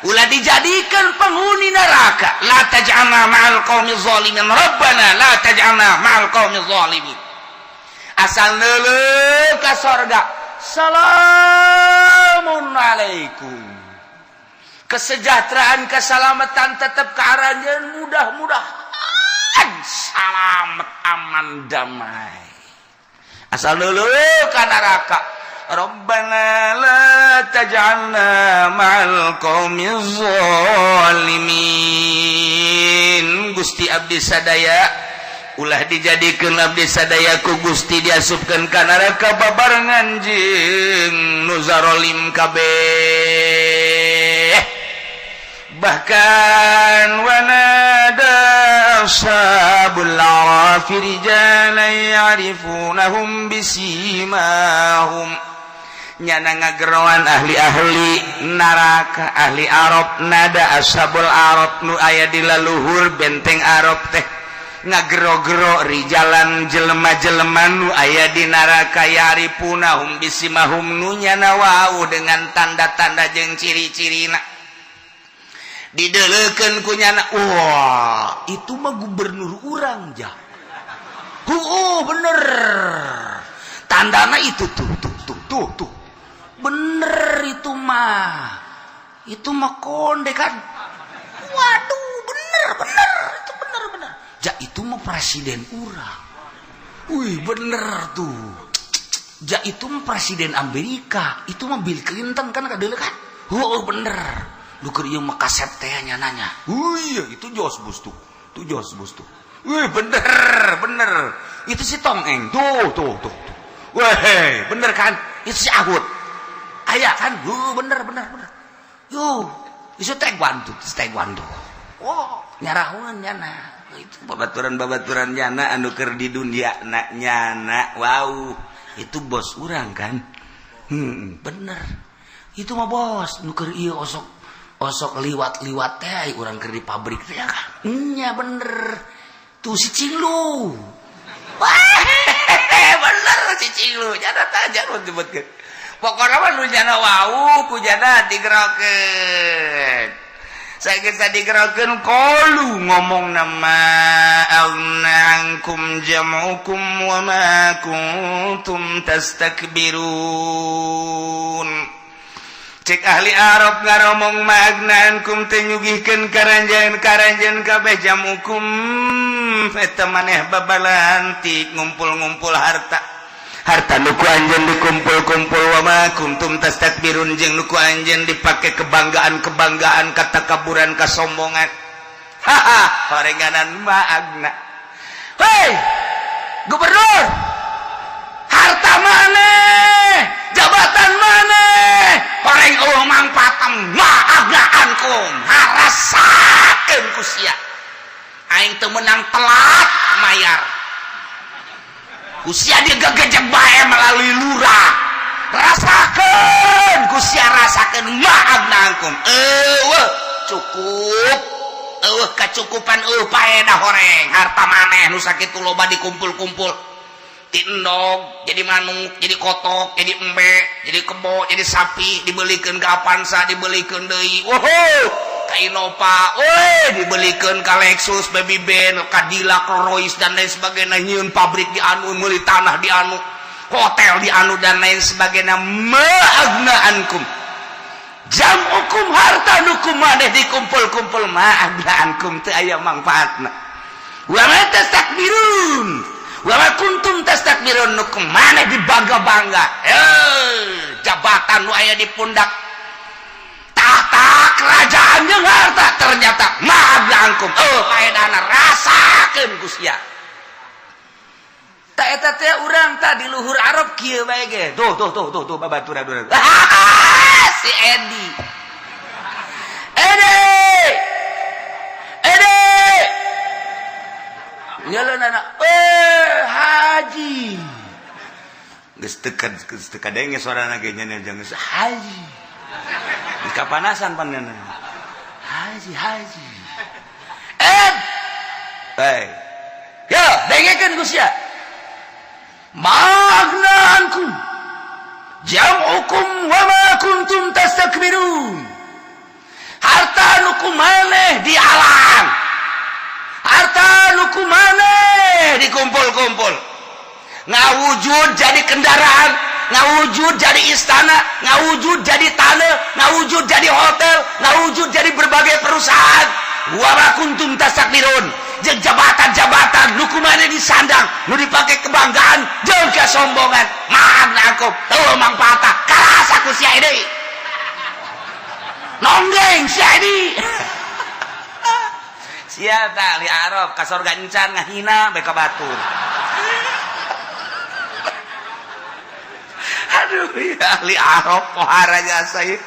ulah dijadikeun penghuni neraka la taj'alna ma'al qaumil zalimin rabbana la taj'alna ma'al qaumil zalimin asal neuleuh ka sorga salamun alaikum kesejahteraan keselamatan tetap ka aranjeun mudah-mudahan selamat aman damai asal neuleuh ka neraka rabbana la taj'alna ma'al qaumil zalimin Gusti abdi sadaya ulah dijadikeun abdi sadaya ku Gusti diasupkeun ka neraka babarengan jeung nu zalim kabeh bahkan wanada ashabul arafi rijalan ya'rifunahum bisimahum nyana ngageroan ahli-ahli neraka ahli Arab nada ashabul arab nu aya di laluhur benteng Arab teh ngagero-gero rijalan jelema-jelema nu aya di neraka ya'rifunahum bisimahum nu nyana wau dengan tanda-tanda jeung ciri-cirina dideleukeun ku nyana wah itu mah gubernur urang jah bener tandana itu tuh bener itu mah konde kan waduh bener itu bener ja itu mah presiden urang wih bener tuh itu presiden Amerika itu mah Bill Clinton kan kadele kan. Bener. Lu keur ieu mah kasep teh nyananya. Iya itu George Bush tuh. Bener. Itu si Tong Eng. Tuh. Weh, bener kan? Itu si Ahud. Aya kan? Bener. Itu taekwondo. Nyarahuan nyana. Itu babaturan nyana anu keur di dunia nyana. Wow. Itu bos urang kan? Bener. Itu mah bos, nu keur ieu osok liwat teh urang keur di pabrik teh kan. Nya bener. Tuh si Cinglu. Wah, bener si Cinglu. Jana tajar disebutkeun. Pokona mah nu jana wau ku jana digerokeun. Sageus digerokeun qalu ngomong nama alna'ankum jam'ukum wa ma kuntum tastakbirun. Cek ahli Arab ngaromong magnankum teh nyugihkeun karanjeun kabeh jamukum eta maneh babalantik ngumpul-ngumpul harta nuku anjeun dikumpul-kumpul wa ma kuntum tastakbirun jeung nuku anjeun dipake kebanggaan katakaburan kasombongan. Horenganan magna. Hei gubernur, harta maneh, jabatan maneh, horeng mangpatem maagaankum harasakeun ku sia. Aing teu meunang telat mayar. Ku sia digegejek bae melalui lurah. Rasakeun ku sia rasakeun maagnaankum. Cukup. Kacukupan paedah horeng. Harta maneh nu sakitu loba dikumpul-kumpul. Ti endog, jadi manuk, jadi kotok, jadi embe, jadi kebo, jadi sapi, dibelikeun ka Avanza, dibelikeun deui. Ka Innova, dibelikeun ka Lexus, Baby Ben, Cadillac, Rolls dan lain sebagainya. Nyieun pabrik di anu, meuli tanah di anu, hotel di anu dan lain sebagainya. Ma'agnaankum. Jam'ukum harta nukum maneh dikumpul-kumpul ma'agnaankum teu aya mangfaatna. Wa ma tastakbirun. Wa kuntum tastakbirun nukum maneh dibangga-bangga. Jabatan nu aya di pundak, tahta kerajaan jeung harta ternyata maagnaankum. Paedana rasakeun ku sia. Ta eta teh urang tah di luhur Arab kieu bae ge. Tuh babaturan. Si Edi. Nyaleun anak, haji. Geus teu denge suarana ge nya jeung haji. Geus kapanasan pandanna. Haji. Yo, dengekeun ku sia. Magnankum jam'ukum wa ma kuntum tastakbirun. Harta nuku maneh di alam. Harta nuku maneh dikumpul-kumpul. Ngawujud jadi kendaraan, ngawujud jadi istana, ngawujud jadi tanah, ngawujud jadi hotel, ngawujud jadi berbagai perusahaan. Wa ma kuntum tastakbirun. Jeung jabatan-jabatan nuku maneh disandang, nu dipake kebanggaan jeung kasombongan. Maagnaankum teu mangpaatna karasa ku sia deui. Nonggeng sia deui. Sia tah ahli Arab ka sorga encan ngahina bae ka batur. Aduh, ya ahli Arab pohara jasa ieu.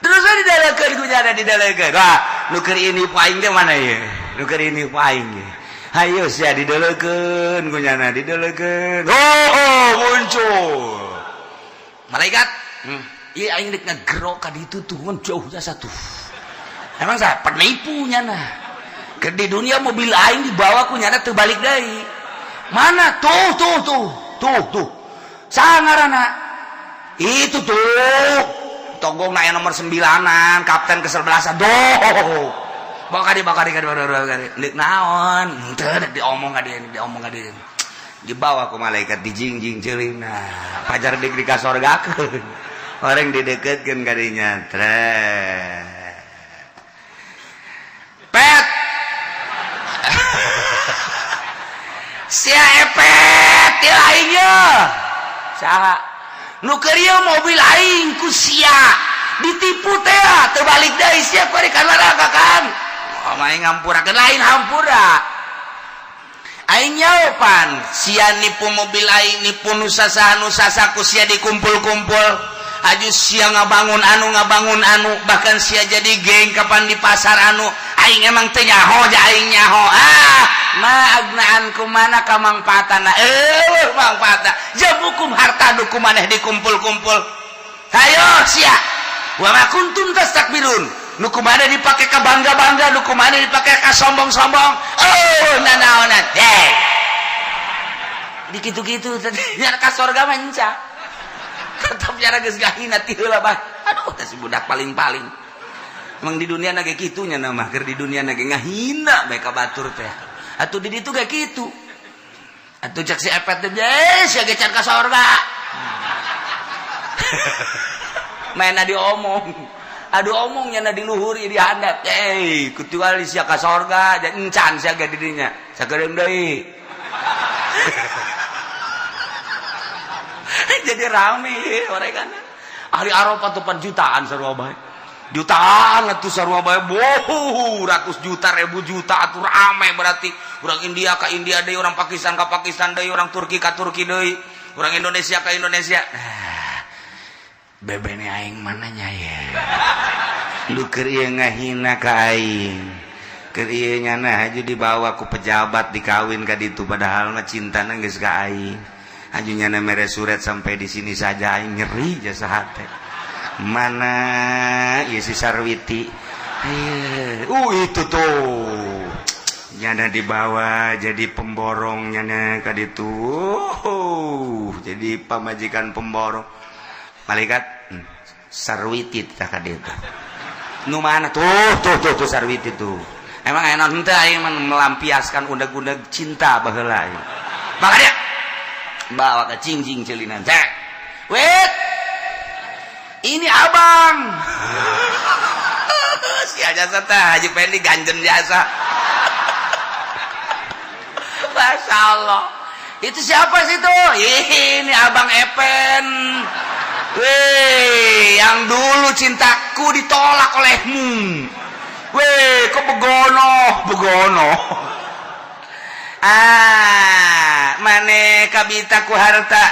Terus didalekeun ku nya didalekeun. Wah, nu keur ini paing teh mana ye? Nu keur ini paing ye. Hayo sia didalekeun ku nya didalekeun. Muncul. Malaikat. Ieu aing rek ngagero ka ditu tuh jauh jasa tuh. Emang sa penipu nya nah. Ke di dunia mobil aing dibawa ku nya teu balik deui. Mana tuh. Sangarana. Itu tuh. Togong na nomor 9-an, kapten ke-11. Doh. Bawa ka di Lik naon? Teu diomong ka dia. Dibawa ku malaikat dijingjing ceulingna. Pajar dik dikasorgakeun. Orang dideketkeun ka dinya. Pet. Sia epet ti lainnya. saha nu keur ieu mobil aing ku sia ditipu teh terbalik deui sia ku ka neraka kan main ngampurakeun lain hampura aing nyaopan sia nipu mobil aing nipu nu sasa ku sia dikumpul-kumpul aju sia ngabangun anu bahkan sia jadi geng kapan di pasar anu aing emang teu nyaho ja aing nyaho maagna kumana ka mangpaatna mangpaatna jabukum harta duku maneh dikumpul-kumpul hayo sia wa ma kuntum tastakbirun nu kumaha dipake ka bangga-bangga nu kumaha dipake ka sombong-sombong nanaonan di kitu-kitu tadi nya ka surga mah enca tetep nya geus gahina ti heula bah aduh teh si budak paling-paling emang di dunia na ge kitu nya mah keur di dunia na ge ngahina bae ka batur teh atuh di ditu ge kitu atuh cek si epet teh sia ge can ka surga maena diomong aduh omongnya na di luhur di handap kecuali sia ka sorga dan encan sia ga didinya sakedeung deui jadi rame orang hari Arafah tuh 4 jutaan sarua bae jutaan atuh sarua bae ratus juta ribu juta atuh rame berarti orang India ka India deui orang Pakistan ka Pakistan deui orang Turki ka Turki deui orang Indonesia ka Indonesia bebene aing mananya ya lu keur ieu ngahina ka aing keur ieu nyana haju dibawa ku pejabat dikawin ka ditu padahal mah cintana geus ka aing haju nyana mere surat sampai di sini saja aing nyeri jasa hate mana ieu si Sarwiti itu tuh nyana dibawa jadi pemborong nyana ka ditu jadi pamajikan pemborong malaikat Sarwiti tah ka dieu nu mana tuh Sarwiti tuh emang enak henteu aing melampiaskan undag-undag cinta baheula aing maka dia bawa ke cing-cing ceulinan teh wait ini abang si jasa teh Haji Pendi ganjen jasa Masya Allah itu siapa sih tuh ini abang Epen weh yang dulu cintaku ditolak olehmu weh kok begono mane kabita ku harta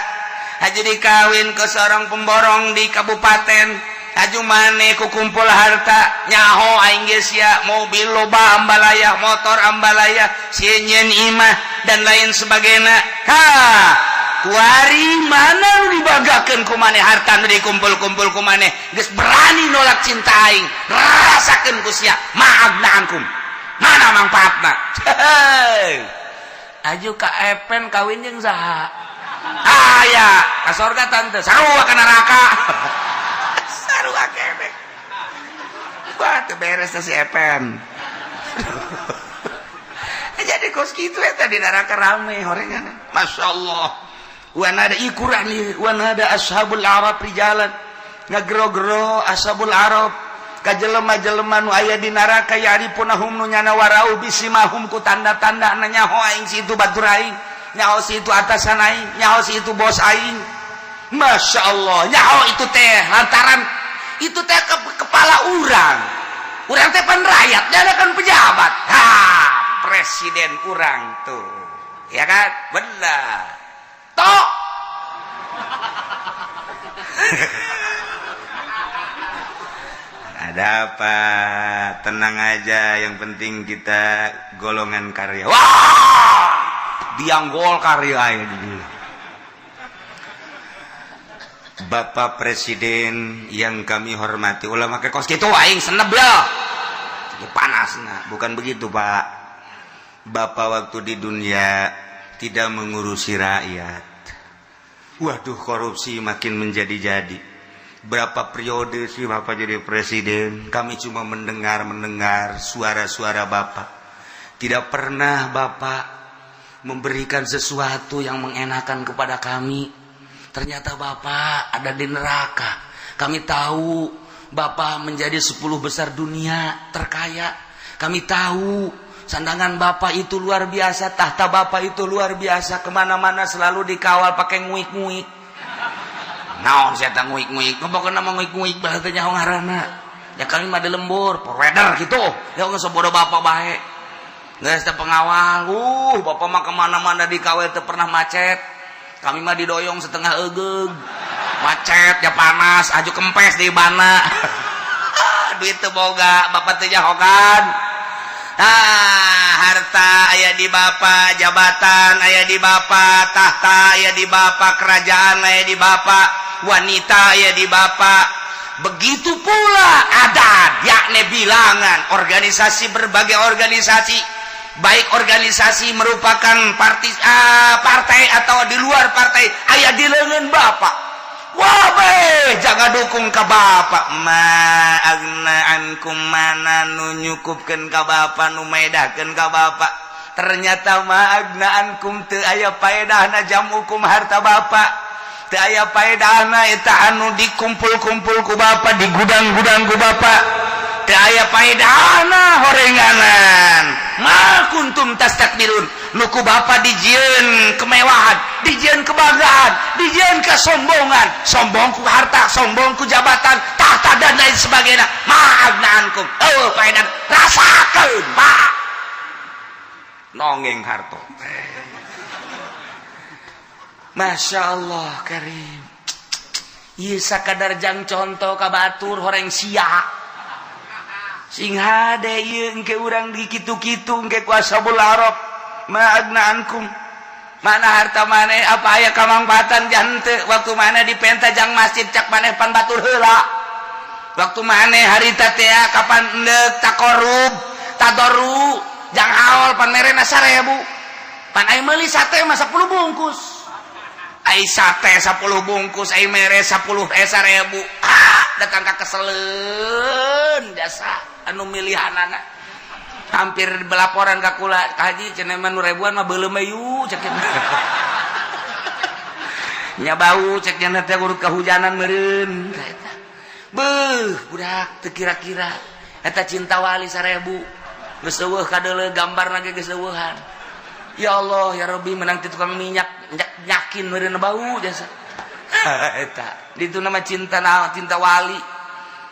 haju dikawin ke seorang pemborong di kabupaten haju mane ku kumpul harta nyaho aing geus sia mobil loba ambalaya motor ambalaya sienyen imah dan lain sebagainya kuari mana lu dibagakeun ku maneh harta nu dikumpul-kumpul ku maneh geus berani nolak cinta aing rasakeun ku sia maagna ankum mana mangpaatna aju ka Epen kawin jeung saha aya ka surga tante sarua ka neraka sarua kebek wah teu beres si Epen jadi kos kitu eta di neraka rame horengan masyaallah wana ada ikurani wana ada ashabul arab rijalan ngagero-gero ashabul arab kajelema-jelema nu aya di neraka yaripunahum nu nyana warau bisimahum ku tanda-tanda nyaho aing situ batur aing nyaho situ atasan aing nyaho situ bos aing masyaallah nyaho itu teh lantaran itu teh kepala urang teh pan rakyat dia kan pejabat presiden urang tuh ya kan benar tok ada apa tenang aja yang penting kita golongan karya wah bianggol karya ya Bapak Presiden yang kami hormati ulama ke kos kitu aing seneb ya panas nah bukan begitu Pak Bapak waktu di dunia tidak mengurusi rakyat. Waduh korupsi makin menjadi-jadi. Berapa periode sih Bapak jadi presiden? Kami cuma mendengar suara-suara Bapak. Tidak pernah Bapak memberikan sesuatu yang mengenakan kepada kami. Ternyata Bapak ada di neraka. Kami tahu Bapak menjadi 10 besar dunia terkaya. Kami tahu sandangan Bapak itu luar biasa, tahta Bapak itu luar biasa, kemana-mana selalu dikawal pakai nguik-nguik. naon saya tak nguik-nguik pokoknya nama nguik-nguik bah teh nyaho ngaranna ya kami mah di lembur provider gitu ya geus bodoh bapak bae geus teh pengawal bapak mah kemana-mana di KW teu pernah macet kami mah didoyong setengah egeug macet ya panas aju kempes di bana duit teu boga bapak teh nyahokan harta aya di bapak jabatan aya di bapak tahta aya di bapak kerajaan aya di bapak wanita aya di bapak begitu pula adat yakni bilangan organisasi berbagai organisasi baik organisasi merupakan partai atau di luar partai aya di leungeun bapak wah jangan dukung ka bapak ma agna ankum mana nu nyukupkeun ka bapak nu medahkeun ka bapak ternyata ma agna ankum teu aya paedahna jam hukum harta bapak teu aya paedahna eta anu dikumpul-kumpul ku bapak di gudang-gudang ku bapak teu aya paedahna horenganan ma kuntum tastakbirun nuku bapak dijieun kemewahan dijieun kebanggaan dijieun kesombongan sombong ku harta sombong ku jabatan tahta dan lain sebagainya ma'agnaankum paedan rasakeun pak nongeng harto Masya Allah karim ieu sakadar jang contoh ka batur horeng sia sing hade ieu engke urang di kitu-kitu engke ku ashabul arab ma'agna ankum mana harta maneh apa aya kamangpatan jante waktu mana di penta jang masjid cak maneh pan batur heula waktu maneh harita teh kapan endek takorub tadoru jang haol pan merena 1000 pan ai meuli sate mah 10 bungkus ai sate 10 bungkus ai mere 10 1000 datang ka keseleun jasa anu milihanana hampir belaporan ka kula haji cenah mah nu ribuan mah beuleum ayu cek nya bau cek nya teh urut kahujanan meureun eta beuh budak teu kira-kira eta cinta wali 1000 geus eueuh kadeuleu gambarna ge geus eueuhan ya Allah ya Rabbi menang ti tukang minyak nyakin meureun bau jasa eta ditu nama cinta wali.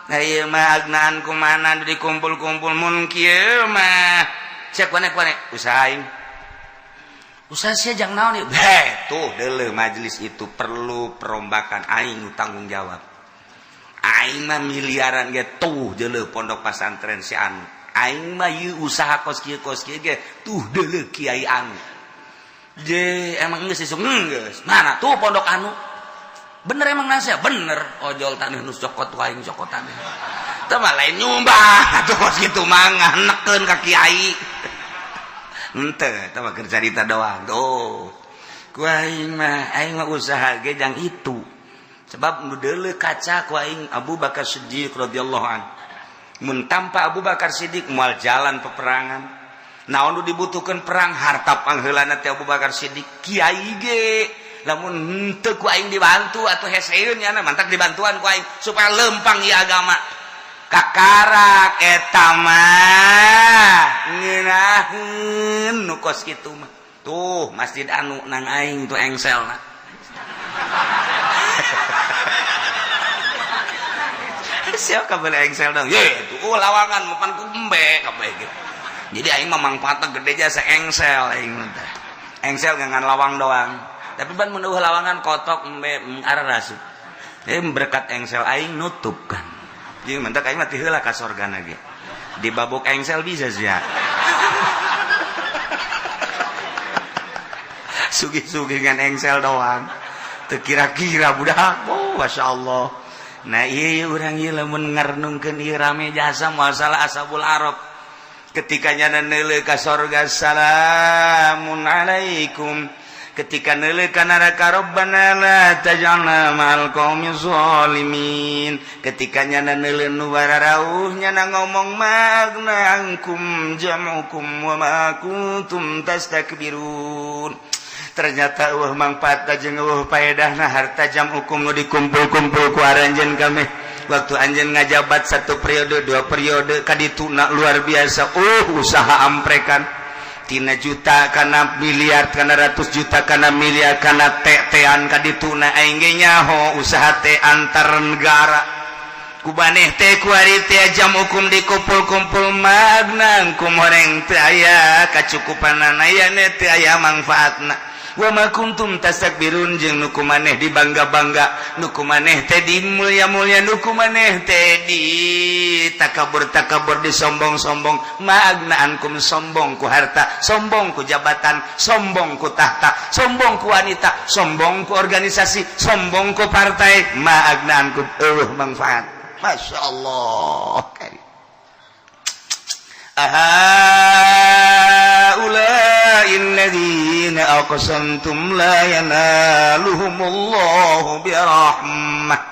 Nah iya mah agnaan kumana dikumpul-kumpul mun kieu mah cek wane usahain usaha sia jang naon ieu tuh deuleu majelis itu perlu perombakan aing tanggung jawab aing mah miliaran ge tuh deuleu pondok pesantren si anu aing mah ieu usaha kos kieu ge tuh deuleu kiai anu je emang geus isuk geus mana tuh pondok anu bener emang nasi ya bener ojol tanah nus cokot waing cokotan teu mah lain nyumbang atuh kos kitu mah nganekeun ka kiai henteu teu mah keur carita doang tuh ku aing mah usaha ge jang itu sebab nu deuleu kaca ku aing Abu Bakar Siddiq radhiyallahu an mun tanpa Abu Bakar Siddiq moal jalan peperangan naon nu dibutuhkeun perang harta pangheulana teh Abu Bakar Siddiq kiai ge lamun henteu ku aing dibantu atuh heseun nya mantak dibantuan ku aing supaya lempang ieu agama kakarak eta mah ngeunaheun nu kos kitu mah tuh masjid anu nang aing tuh engselna siapa kabel engsel dong ye tuh lawangan mapan kumbe kabeh gitu jadi aing mah mangpaatna gede jasa engsel aing teh engsel ngan lawang doang tapi ban mun lawangan kotok embe ararasuk berkat engsel aing nutup kan jadi mentak aing mah ti heula ka sorgana ge di babok engsel bisa sia sugih-sugih ngan engsel doang teu kira-kira budak masyaallah nah ieu urang ieu lamun ngarenungkeun ieu rame jasa masalah ashabul arab ketika nyana neuleuh ka sorga salamun alaikum ketika neuleuh ka neraka rabbana la taj'alna ma'al qaumiz zalimin ketika nyana neuleuh nu bararauh nyana ngomong magna angkum jam'ukum wa ma kuntum tastakbirun ternyata mangpaatna jeung paedahna harta jam hukum nu dikumpul-kumpul ku aranjeun kami waktu anjeun ngajabat 1 periode 2 periode kadituna luar biasa usaha amprekan tina juta kana miliar kana ratus juta kana miliar kana tetean kadituna aing ge nyaho usaha teh antar negara kubaneh teh ku ari teh jam hukum dikumpul-kumpul magna kumoreng teu aya kacukupanana aya teu aya manfaatna wa ma kuntum tastakbirun jeung nu kumaneh dibangga-bangga nu kumaneh teh dimulya-mulya nu kumaneh teh di takabur-takabur disombong-sombong magnaan sombong ku harta sombong ku jabatan sombong ku tahta sombong ku wanita sombong ku organisasi sombong ku partai magnaan ku manfaat masyaallah Ahaula'il ladzina aqsamtum la yanaluhumullahu birahmah.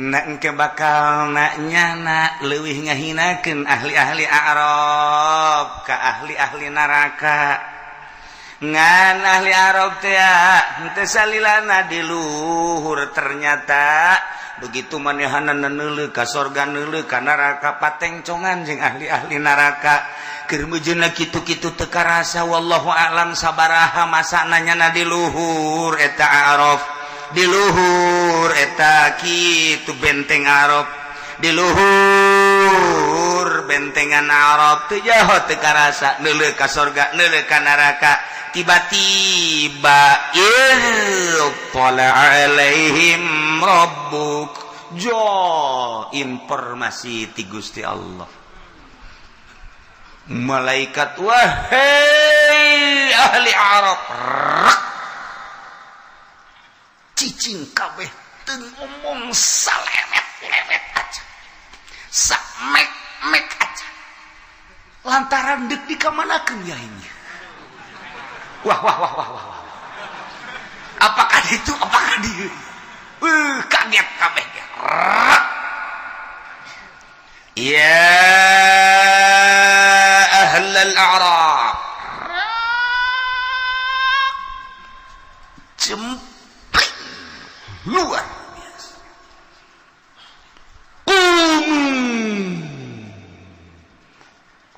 Nak engke bakal nyana leuwih ngahinakeun ahli-ahli Arab ka ahli-ahli neraka. Ngan ahli Arab teh henteu salilana di luhur ternyata begitu manehana neuleuh ka sorga neuleuh ka neraka patengcongan jeung ahli-ahli neraka keur meujeunna kitu-kitu teu karasa wallahu a'lam sabaraha masana nyana di luhur eta Arab di luhur eta kitu benteng Arab di luhur bentengan Arab teu jaho teu karasa neuleuh ka sorga neuleuh ka neraka tiba-tiba tala alaihim rabbuk informasi ti Gusti Allah malaikat wahai ahli Arab cicing kabeh teu ngomong salemet-lemet aja samek-mek aja lantaran deuk dikamanakeun ya ini wah apakah itu apakah dia kaget kabeh ya ahlal a'rab jempling luar biasa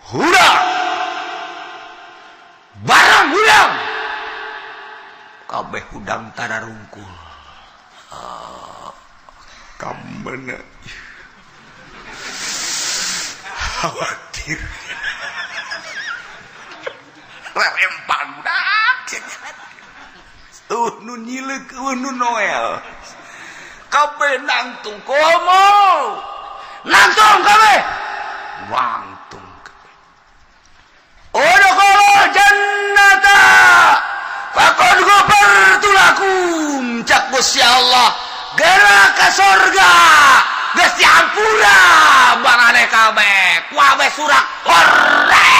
hurang barang hurang kabeh hudang tararungkul kamana khawatir rempang budak nu nyileuk nu noel kabeh nangtung komo nangtung kabeh wangtung kabeh udkhulul jannata faqad ghafartu lakum cak Gusti Allah gerak ke surga geus diampura barane kabeh ku abeh surak hore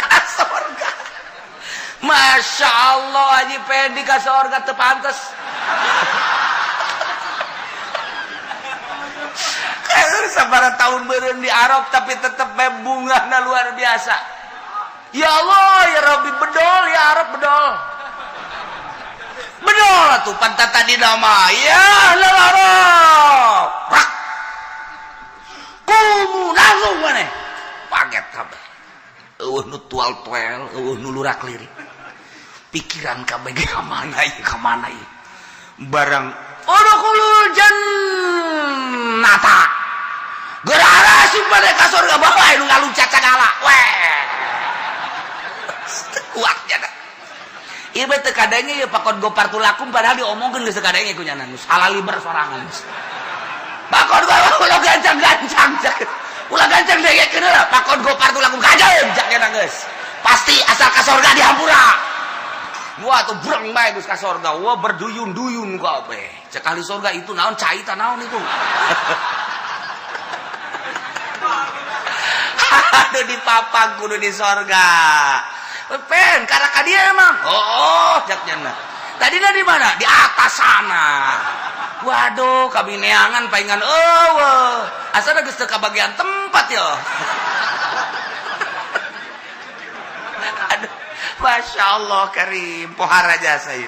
ka surga Masya Allah Haji Pendi ka surga teu pantes sabaraha tahun beureun di Arab tapi tetep bungahna luar biasa. Ya Allah ya Rabbi bedol ya Arab bedol. Bedol atuh pantat tadi nama ya ahlal Arab. Rak. Kumu langsung maneh. Paget kabeh. Eueuh nu tual-tuel, eueuh nu lurak lirik. Pikiran kabeh ge ka mana ieu ka mana ieu. Barang udkhulul jannata. Gerara pada ka surga bawa nu ngaluncat sagala. Weh. Kuatnya dah. Ieu teh kadenge ieu pakon gopartu lakum padahal diomongkeun geus kadenge ku nya geus halaliber sorangan. Pakon ulah gancang-gancang cek. Ulah gancang degekeun heula pakon gopartu lakum kajeun cek nya geus. Pasti asal ka surga dihampura. Wah tuh breng bae geus ka surga. Wah berduyun-duyun kabeh. Cek ahli surga itu naon cai tah naon itu. Aduh di papang kudu di sorga. Pen, karena ka dia emang. Oh, jaknya. Tadinya di mana? Di atas sana. Waduh, kami neangan paingan eueuh. Asal geus teu kabagian tempat ya. Aduh, Masya Allah karim, pohara jasa ieu.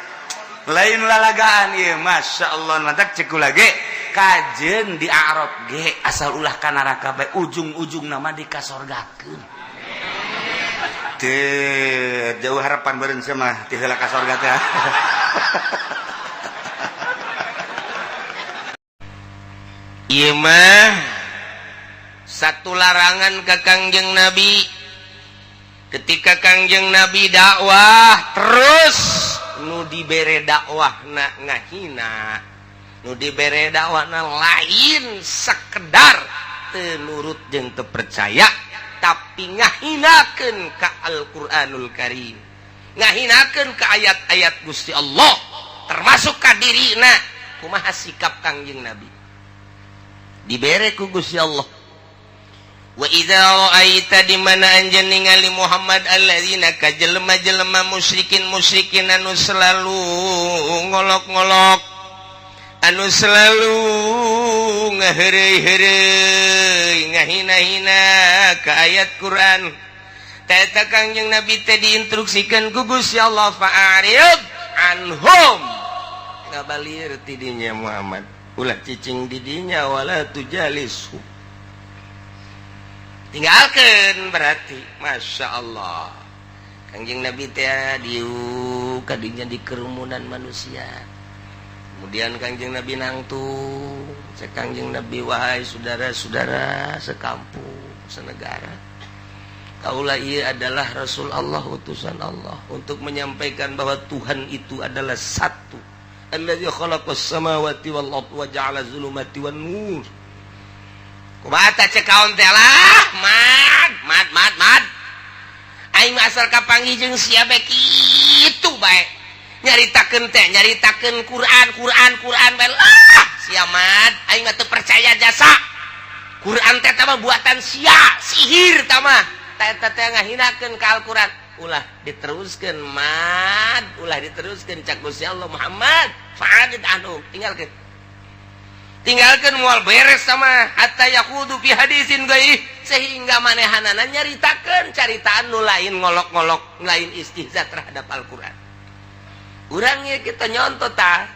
Lain lalagaan ieu, Masya Allah, mantak ceku lagi. kajen di Arab ge asal ulah ka neraka bae ujung-ujung nama dikasorgakeun. Teu jauh harapan beureun sia mah ti heula ka sorga teh. Ieu mah satu larangan ka Kangjeng Nabi. Ketika Kangjeng Nabi dakwah terus nu dibere dakwahna ngahina, nu dibere dakwahna lain sekedar teu nurut jeung teu percaya, tapi ngahinakeun ka Al-Qur'anul Karim, ngahinakeun ka ayat-ayat Gusti Allah, termasuk ka dirina. Kumaha sikap Kangjeng Nabi dibere ku Gusti Allah. Wa idza ra'aita di mana anjeun ningali Muhammad alladzina kajelema-jelema musyrikin anu selalu ngolok-ngolok, anu selalu ngaheureuy-heureuy ngahina-hina ka ayat Quran. Eta Kangjeng Nabi teh diinstruksikeun ku Gusti Allah, fa'arid anhum, ngabalir ti dinya Muhammad, ulah cicing di dinya wala tujalisuh, tinggalkan. Berarti Masya Allah Kangjeng Nabi teh diu kadinya di kerumunan manusia. Kemudian Kangjeng Nabi nangtung cek Kangjeng Nabi, wahai saudara-saudara sekampung senegara, kaulah ia adalah Rasul Allah, utusan Allah untuk menyampaikan bahwa Tuhan itu adalah satu. Allazi khalaqas samawati wal ardi wa ja'ala zulumati wan nur. Kubata cekaon teh lah, mad. Aing asal kapanggih jeung sia bae kitu bae. Nyaritakeun Quran bae lah. Sia mad, aing mah teu percaya jasa. Quran teh mah buatan sia, sihir tah mah. Eta teh ngahinakeun ka Al-Qur'an. Ulah diteruskeun mad, ulah diteruskeun cak Gusti Allah Muhammad. Fa'adid anhum, tinggalkan moal beres sama hatta yaqudu fi hadisin gairi, sehingga manehanana nyaritakeun caritaan nu lain ngolok-ngolok, lain istihza terhadap Al-Qur'an. Urang ye kita nyontot tah,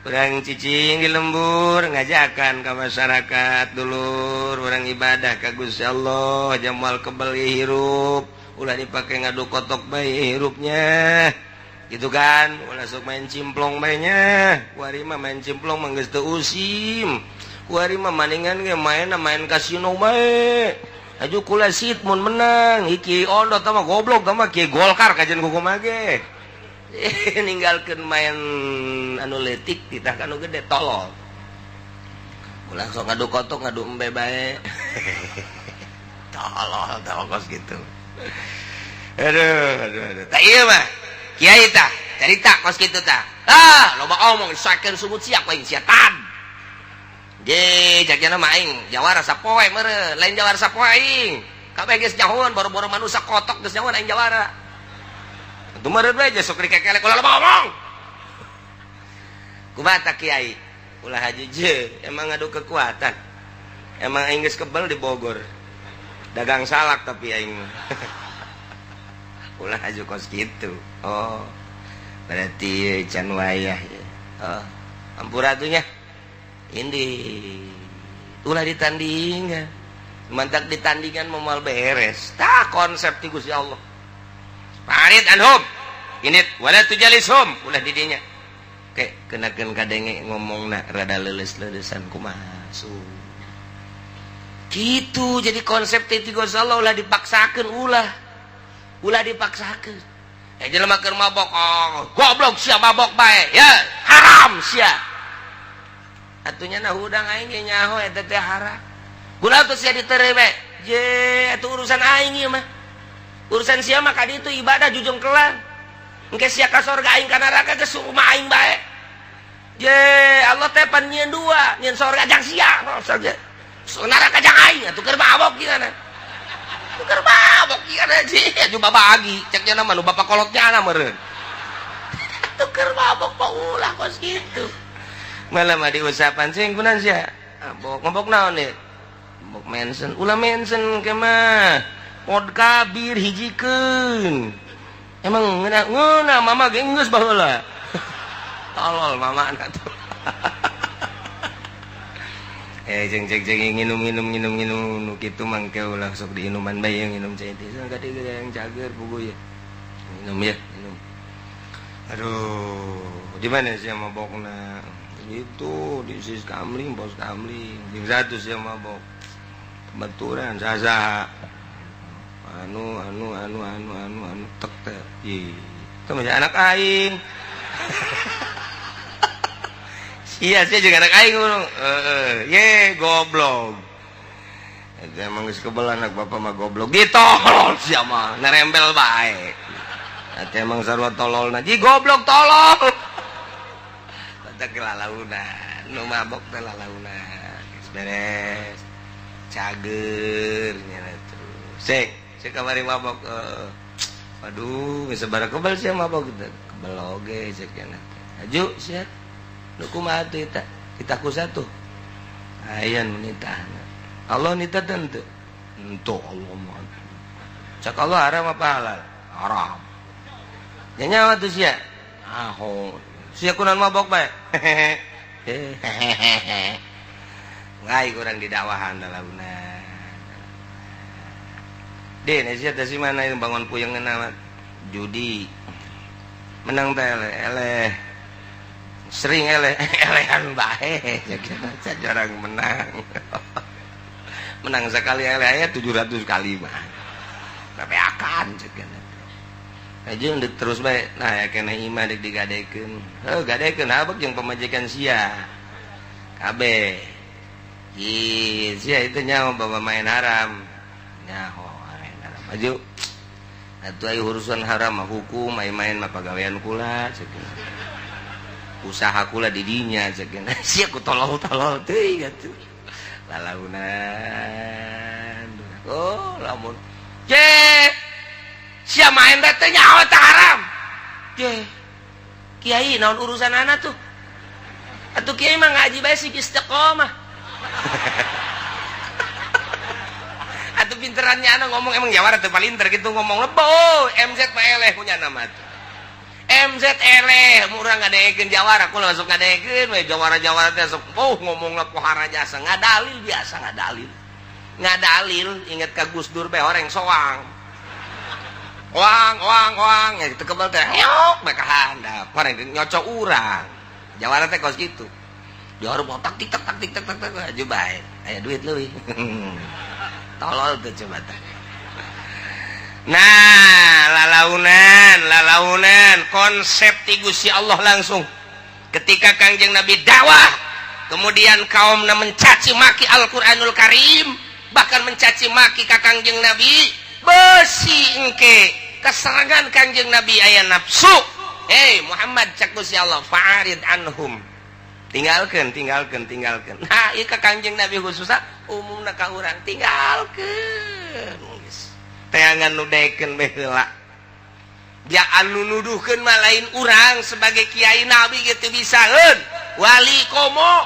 urang cicing di lembur ngajakan ka masyarakat dulur, urang ibadah ka Gusti Allah, jamal kebal hirup, ulah dipake ngadu kotok bae hirupnya. Gitu kan, ulah sok main cimplong bae nya. Kuari mah main cimplong mah geus teu usim. Kuari mah maningan ge main kasino bae. Aju kula sit mun menang, iki ondot mah goblok mah kieu golkar kajen kumaha ge. Ninggalkeun main anu leutik titah anu gede tolol. Ulah sok ngadu kotok ngadu embe bae. Tolol kos gitu. Aduh. Tak ieu mah kiai tah, cerita kos kitu tah. Loba omong sakeun sumut siap aing setan. Ge, jakna mah aing jawara sapoe meureun, lain jawara sapoe aing. Kabeh geus nyahoan boro-boro manusia kotok geus nyahoan aing jawara. Itu meureun we sok dikekelek ulah loba omong. Kumaha kiai? Ulah hajeuje, emang ngadu kekuatan. Emang aing geus kebal di Bogor. Dagang salak tapi aing. Ulah aju kos gitu. Oh, berarti can wayah ya. Oh, ampuratunya ini ulah ditandingan, mantak ditandingan memal beres. Tah konsep ti Gusti Allah. Farid anhum init wala tujalishum, ulah didinya. Oke, kenakeun kadenge ngomongna rada leuleus-leulesan kumaha su. Gitu jadi konsep ti Gusti Allah ulah dipaksakeun ulah dipaksakeun. Jelema keur mabok, goblok sia mabok bae, ya haram sia. Atunya nah hudang aing ge nyaho eta teh haram. Kunaon teh sia ditereuy we? Je, atuh urusan aing ieu mah. Urusan sia mah ka ditu ibadah jujung kelang. Engke sia ka sorga aing ka neraka geus suruh aing bae. Je, Allah teh pan nyieun dua, nyieun sorga jang sia, sorga. Neraka jang aing, atuh keur mabok gimana? Tukar mabok ikan aja, aju babagi, ceknya nama nu bapak kolotnya nama meren. Tukar mabok pak ulah kos gitu. Malah mah diusapan sih, kunan sih. Mabok naon nih? Mabok mensen, ulah mensen kemah. Pod kabir hijikeun. Emang ngena mama geus baheula. Tolol mama anak tuh. cek nginum kitu mangke ulah sok diinuman bae nginum cai teh gade yang cager puguh ya. Minum ya, minum. Aduh, di mana sih mabokna? Itu di sis kamling, bos kamling. Jeung satu sih mabok. Kebetulan saha anu tek teh. Ih, itu masih anak aing. Iya sih juga anak aing ngono. Ye goblok. Itu emang geus kebel anak bapak mah goblok. Ditolol sia mah, nerembel bae. Eta emang sarua tololna. Ji goblok tolol. Eta kelalauna, nu mabok teh lalauna. Geus beres. Cager nya terus. Sek kamari mabok. Waduh, geus sabaraha kebal sia mabok teh. Kebal oge cek nya teh. Aju sia. Nu kumaha teh eta? Kita ku satu. Aya nu nitahna. Allah nitah teu? Henteu Allah mah. Cak Allah haram apa halal? Haram. Ya nyawa tuh sia. Aho. Sia kunaon mabok bae. Ngai kurang didakwahan dalauna. Den sia teh si mana yang bangun puyeungeunna judi. Menang teh eleh. Sering elehan bae jarang menang. Menang sekali eleh aya 700 kali mah. Tapi akan cek aja terus baik. Nah ya kena imah dek digadekeun. Gadekeun abek jeung pamajikan sia. Kabeh. Sia itu nyaho bawa main haram. Nyaho main haram. Maju. Atuh aya urusan haram mah hukum, main-main mah pagawean kula cek. Usaha kula di dinya cek. Sia ku tolol-tolol teuing atuh. Lalaunan. Oh, lamun. Sia main teh nyawa teh haram. Kiai naon urusan anak tuh? Atuh kiai mah ngaji bae sih istiqomah. Atuh pinterannya anak ngomong emang jawara teh palinter gitu ngomong lebo MZ mah eleh punya nama tuh. MZ eleh murang ngadekeun jawara kula masuk ngadekeun we jawara-jawara teh sok ngomongna pohara jasa ngadalil biasa ngadalil inget ka Gus Dur bae orang soang. Wang ya gitu kebal teh nyok bae ka handap orang nyocok urang. Jawara teh kos kitu. Jawara botak tik tak aju bae. Aya duit leuwih. Tolol tuh coba teh. Nah, lalaunan konsep ti Gusti Allah langsung. Ketika Kangjeng Nabi dakwah, kemudian kaumna mencaci maki Al-Qur'anul Karim, bahkan mencaci maki ka Kangjeng Nabi, besi engke keserangan Kangjeng Nabi aya nafsu. Muhammad cak Gusti Allah, fa'arid anhum. Tinggalkeun. Nah, ieu ka Kangjeng Nabi khususna umumna ka urang tinggalkeun. Teangan nudaikeun bae heula. Dia anu nuduhkeun mah lain urang sebagai kiai nabi gitu bisaeun. Wali komo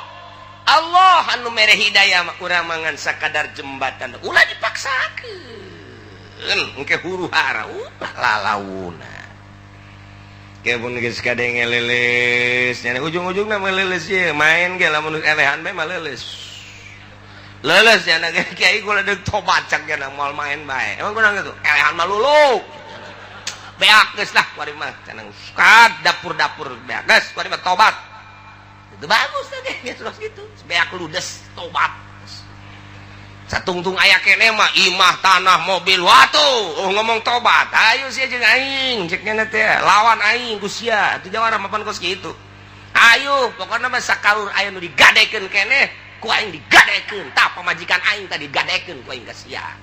Allah anu mere hidayah mah urang mangan sakadar jembatan. Ulah dipaksakeun. Engke huru hara lalauna. Keun geus kadenge leles, nya ujung-ujungna mah leles ye, main ge lamun elehan bae mah leles. Leles ya nak kiai kula deuk tobat cak ya moal main bae. Emang kurang gitu. Elehan mah lulu. Beak geus lah kuari mah cenah kad dapur-dapur beak geus kuari mah tobat. Itu bagus teh terus gitu. Beak ludes tobat. Satungtung aya keneh mah imah tanah mobil watu. Ngomong tobat. Ayo sia jeung aing cek nya teh lawan aing ku sia. Itu jawara mapan kos kitu. Ayo pokona mah sakalur aya nu digadekeun keneh. Ku aing digadekeun tah pamajikan aing tadi digadekeun ku aing ka sia.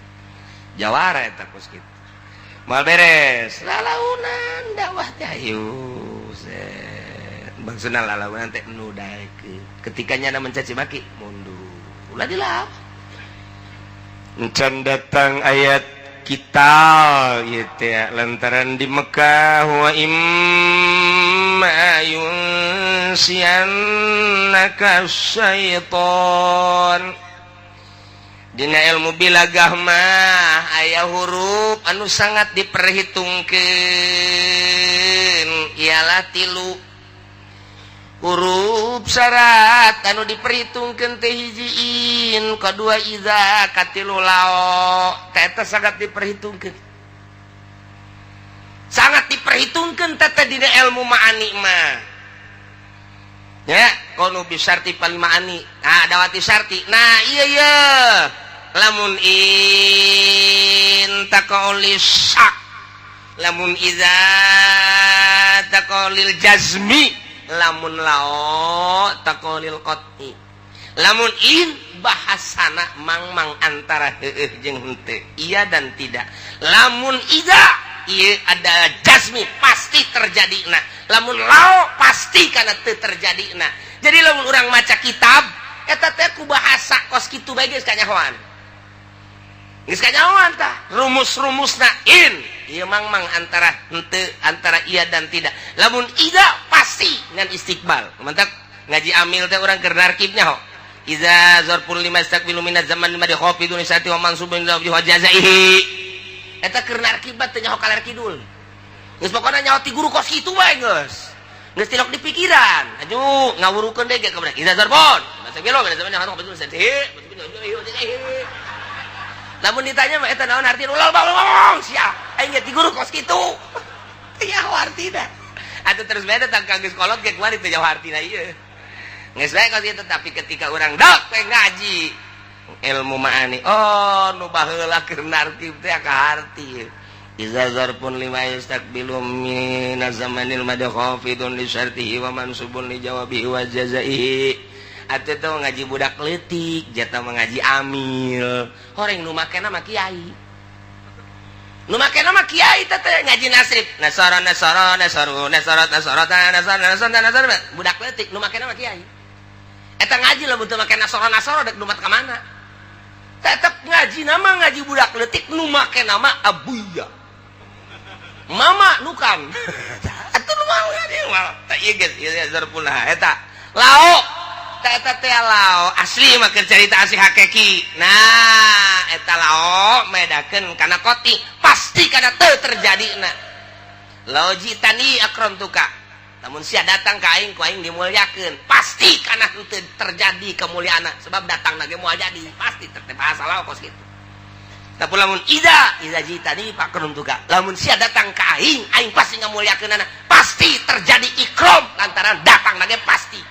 Jawara eta kos kitu. Moal beres lalaunan dakwah teh ayo bangsuna lalaunan teh nu daekeun. Ketika nyana mencaci maki mundur. Ulah dilawan. Encan datang ayat kita ieu teh lantaran di Mekah wa imma yunsiyannaka syaiton. Dina ilmu bilagah mah aya huruf anu sangat diperhitungkeun ialah 3. huruf syarat anu diperhitungkeun teh hijiin kedua iza katilu lao teh sangat diperhitungkeun teh dina ilmu ma'ani mah ya kono bisarti pal ma'ani dawati syarti nah iya lamun in taqaulil syak lamun iza taqaulil jazmi lamun lao taqaulil qat'i lamun in bahasana mang antara heueuh jeung henteu iya dan tidak lamun iza ieu ada jazmi pasti terjadina lamun lao pasti kana teu terjadina jadi lamun urang maca kitab eta teh ku bahasa kos kitu bae geus kanyahoan geus kanyahoan tah rumus-rumusna in ieu mang antara henteu antara iya dan tidak lamun iza pasti ngan istiqbal mantap ngaji amil teh urang keur narkibnya ho iza zarful lima istaqbilu minaz zaman lima dikhafidun isati wa mansubun ila wajhi jazaihi eta keur narkibat teh nyaho kaler kidul geus pokona nyaho ti guru kos kitu bae geus geus tilok di pikiran aju ngawurukeun deui ge ka iza zarfun bahasa bilo bahasa zaman nyaho betul sedih lamun ditanya mah eta naon artina ulah ngomong sia aing ge ti guru kos kitu teu nyaho artina atuh terus bae tah ka geus kolot ge kumaha teu nyaho artina ieu geus bae kos kitu tapi ketika urang dok teh ngaji ilmu ma'ani oh nu baheula keur nartib teh ka harti iza zarfun lima yastaqbilu minaz zamanil madkhafidun li syartihi wa mansubun li jawabihi wa jazaihi atuh teh ngaji budak leutik jata mengaji amil horeng nu makena mah kiai nu makena mah kiai teh ngaji nasrib nasara budak leutik nu makena mah kiai eta ngaji lamun teu make nasara dek numat ka mana tetap ngaji nama ngaji budak leutik nu make nama abuya mama nukan atuh nu mau ya dia mah tah ieu geus ieu zarfuna eta lao tah eta teh lao asli mah keur carita asli hakiki nah eta lao medakeun kana qoti pasti kana teu terjadina lao jitani akramtuka namun sia datang ka aing ku aing dimulyakeun pasti kana henteu terjadi kemuliaana sebab datang ge moal jadi pasti teh bahasa lao kos kitu tapi lamun iza jitani pakruntuka lamun sia datang ka aing pasti ngamulyakeunana pasti terjadi ikram lantaran datang ge pasti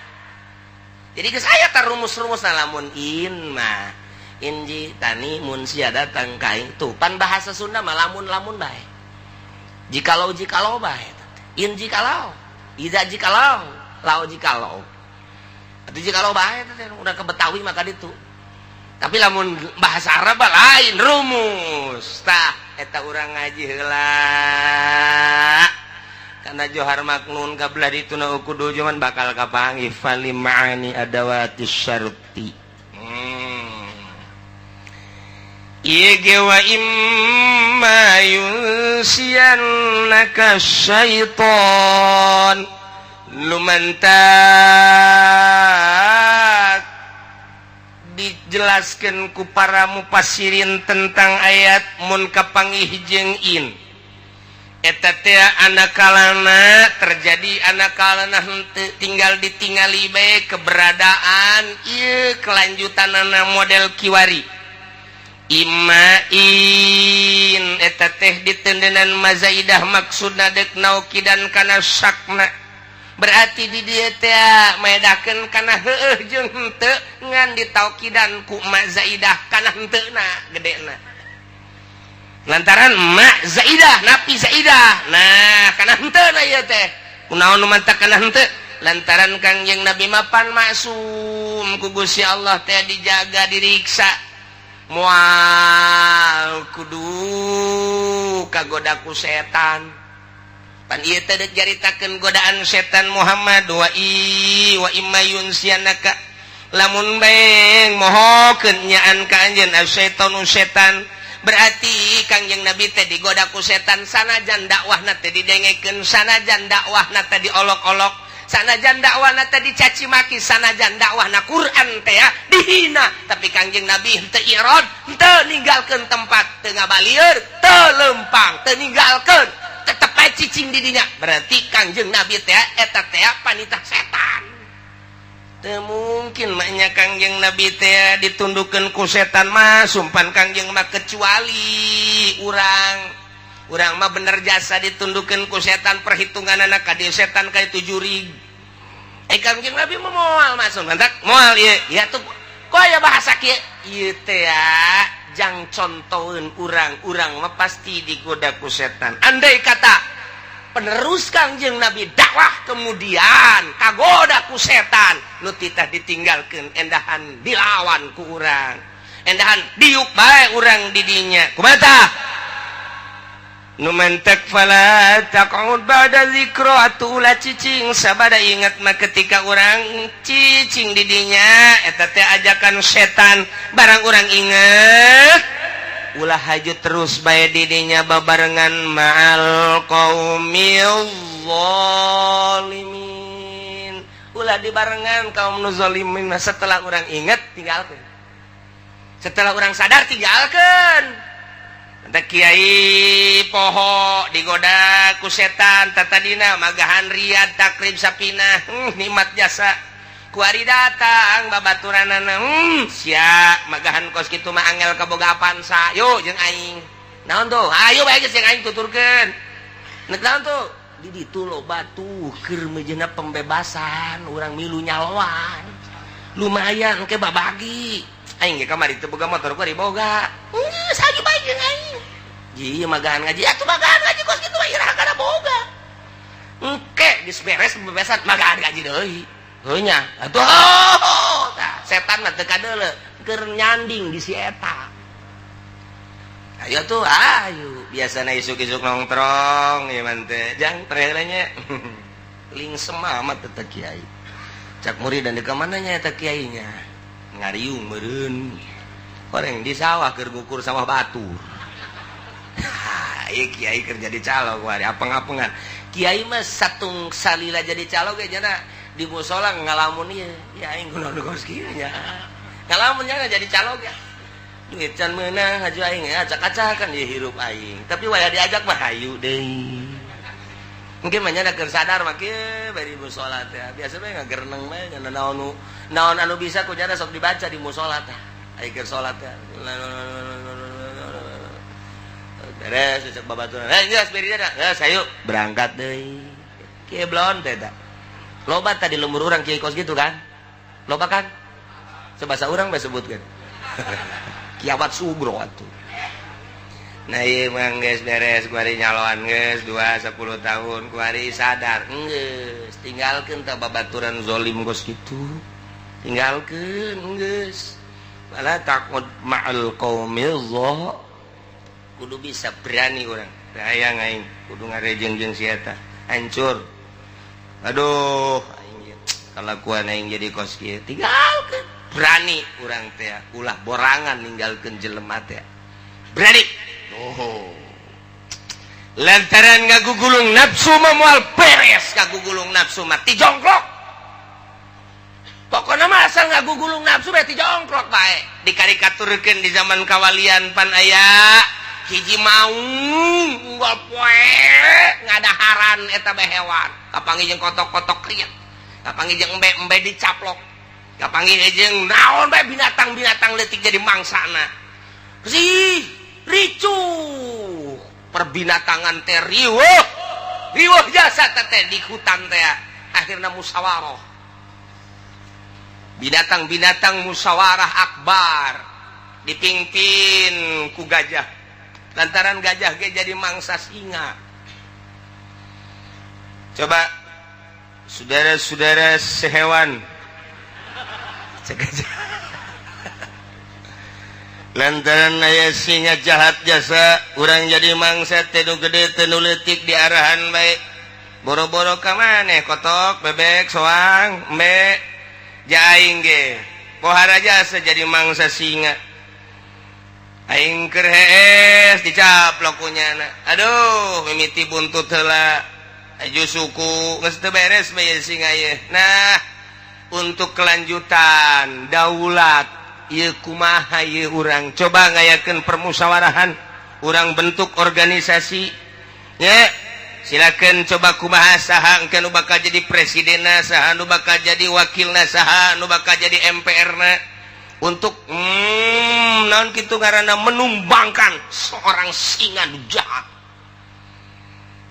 jadi geus aya tah rumus-rumusna lamun in mah in jitani mun sia datang ka aing tuh pan bahasa Sunda mah lamun bae jikalau bae in jikalau iza jikalau, lao jikalau. Atau jikalau bae teh udah ke Betawi maka ditu. Tapi lamun bahasa Arab lain rumus. Tah eta urang ngaji heula. Kana johar maknun kablah dituna ukudu cuman bakal kapanggih fali ma'ani adawatis syarti. Ige wa imma yunsiyannaka syaiton lumantak dijelaskeun ku para mufassirin tentang ayat mun kapanggih jeung in eta teh anakalana terjadi anakalana henteu tinggal ditingali bae keberadaan ieu kelanjutanana model kiwari imain eta teh ditendenan mazaidah maksudna dek nauki dan kana sakna berarti di dieu teh maedakeun kana heueuh jeung henteu ngan ditaukidan ku mazaidah kana henteuna gedena lantaran ma zaidah napi zaidah nah kana henteuna ieu teh kunaon nu mantap kana henteu lantaran Kangjeng Nabi mapan maksum ku Gusti Allah teh dijaga diriksa moal kudu kagodaku setan pan ieu teh deuk jaritakeun godaan setan Muhammad wa imma yunsianaka lamun bae mohokeun nyaan ka anjeun asyaitonu setan berarti Kangjeng Nabi teh digodaku setan sanajan dakwahna teh didengekeun sanajan dakwahna teh diolok-olok sanajan dakwahna teh dicaci maki sanajan dakwahna Quran teh ya dihina tapi Kangjeng Nabi teu irad teu ninggalkeun tempat teu ngabalieur teu lempang teu ninggalkeun tetep bae cicing di dinya berarti Kangjeng Nabi teh eta teh panitah setan mungkin maknya Kangjeng Nabi teh ditundukkan ku setan mah sumpan Kangjeng mah kecuali urang mah bener jasa ditundukkan ku setan perhitungan anak kadi setan kayak 7 rig Kangjeng Nabi mau moal masuk mantak moal ya tuh kok ya bahasa kieu ieu teh ya jang contohin urang mah pasti digoda ku setan andai kata penerus Kangjeng Nabi dakwah kemudian kagoda ku setan nu titah ditinggalkeun endahan dilawan ku urang endahan diuk bae urang didinya kumaha tah nu mentek fala taqud ba'da zikra atuh ulah cicing sabada ingat mah ketika urang cicing didinya eta teh ajakan setan barang urang inget ulah haju terus bae didinya babarengan ma'al qaumil zalimin ulah dibarengan kaum nu zalimin setelah urang inget tinggalkeun setelah urang sadar tinggalkeun teh kiai poho digoda ku setan tatadina magahan riyad takrib sapinah nikmat jasa kuari datang babaturanana sia magahan kos kitu mah angel kaboga pansa yo jeung aing naon tuh ayo bae geus jeung aing tuturkeun nek naon tuh di ditu loba tuh keur mejeuna pembebasan urang milu nyaloan lumayan ke babagi aing ge kamari teu boga motor kuari boga geus hayu bae jeung aing ieu magahan ngaji atuh magahan ngaji kos kitu mah iraha kana boga engke geus beres pembebasan magahan ngaji deui heunya atuh tah setan mah teu kadeuleu keur nyanding di si eta ayo tuh ayo biasana isuk-isuk nongkrong ieu mah teh jang terelenya ling semamat teh kiai cak murid dan di mana nya eta kiainya ngariung meureun koreng di sawah keur ngukur sawah batur ieu kiai keur jadi calo kuari apeng-apengan kiai mah satung salila jadi calo ge jana di musola ngalamun ieu ya aing kunaon kos kieu nya ngalamun nya jadi calo ge duit can meunang haju aing acak-acakan ieu hirup aing tapi waya diajak mah hayu deui mungkin mah nya keur sadar mah kieu bari musola teh biasa bae ngagereneng bae nya naon anu bisa ku nya sok dibaca di musola teh aya keur salat teh beres cek babaturan geus beri dah geus hayu berangkat deui kieu blon teh da loba tadi lembur urang kiai kos gitu kan loba kan sebahasa urang bae sebutkeun kiamat subro atuh nah ieu mah geus beres kuari nyaloan geus 10 tahun kuari sadar geus tinggalkeun tah babaturan zalim kos kitu tinggalkeun geus wala taqud ma'al qaumil zalimin kudu bisa berani orang hayang aing kudu ngarejeng jeung si eta hancur aduh aing kalakuan aing jadi kos kieu tinggalkeun berani urang teh ulah borangan ninggalkeun jelema teh berani lantaran ngagugulung nafsu mah moal beres ngagugulung nafsu mah ti jongklok pokona mah asal ngagugulung nafsu bae ti jongklok bae dikarikaturkeun di zaman kawalian pan aya hiji maung unggal poe ngadaharan eta bae hewan kapanggih jeung kotok-kotok kriet kapanggih jeung embe-embe dicaplok kapanggih jeung naon bae binatang-binatang leutik jadi mangsana sih ricuh perbinatangan teh riweuh jasa teh di hutan teh akhirna musyawarah binatang-binatang musyawarah akbar dipimpin ku gajah lantaran gajah ge jadi mangsa singa coba saudara-saudara sehewan segajah lantaran aya singa jahat jasa urang jadi mangsa teh nu gede teh nu leutik di arahan bae boro-boro ka maneh kotok bebek soang embe jaing ge pohara jasa jadi mangsa singa aing keur hees dicaplok kunyana aduh mimiti buntut heula aju suku geus teu beres bae singa ieu nah untuk kelanjutan daulat ieu kumaha ieu urang coba ngayakeun permusawarahan urang bentuk organisasi nya silakan coba kumaha saha engke nu bakal jadi presidenna, saha nu bakal jadi wakilna, saha nu bakal jadi MPR-na untuk naon kitu ngaranna menumbangkan seorang singa nu jahat.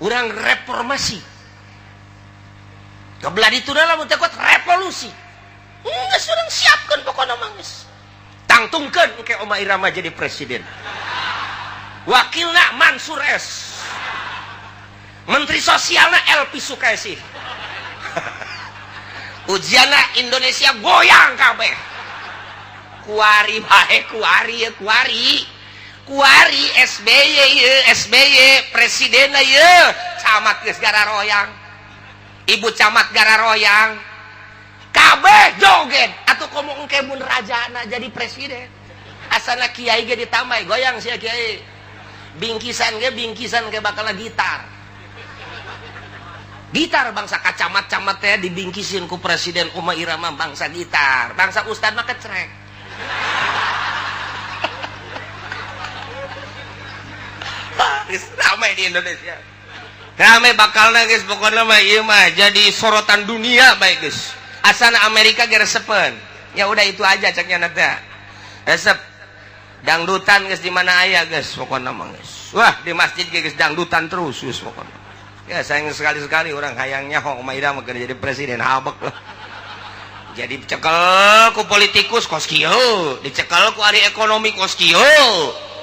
Urang reformasi. Kebelah dituna lamun teh revolusi. Geus urang siapkeun pokona mah geus. Tangtungkeun engke Oma Irama jadi presiden. Wakilna Mansur S. Menteri sosialna Elpi Sukaesih. Ujianna Indonesia goyang kabeh. Kuari bae kuari SBY ye SBY presidenna ye camat geus gara royang. Ibu camat gara royang. Kabeh joget atuh komo engke mun rajana jadi presiden. Asana kiai ge ditambah goyang sia kiai. Bingkisan ge bakal gitar. Gitar bangsa kacamat-camat teh dibingkisin ku presiden Oma Irama bangsa gitar, bangsa ustad mah kecrek. Ramai di Indonesia. Ramai bakalna geus pokona mah ieu mah jadi sorotan dunia bae geus. Asana Amerika ge resepen. Ya udah itu aja ceknya teh. Resep dangdutan geus di mana aya geus pokona mah geus. Wah, di masjid geus dangdutan terus geus pokona. Ya sayang sekali-sekali orang hayangnya Oma Irama kena jadi presiden habek lah. Jadi dicekel ku politikus kos kieu, dicekel ku ahli ekonomi kos kieu,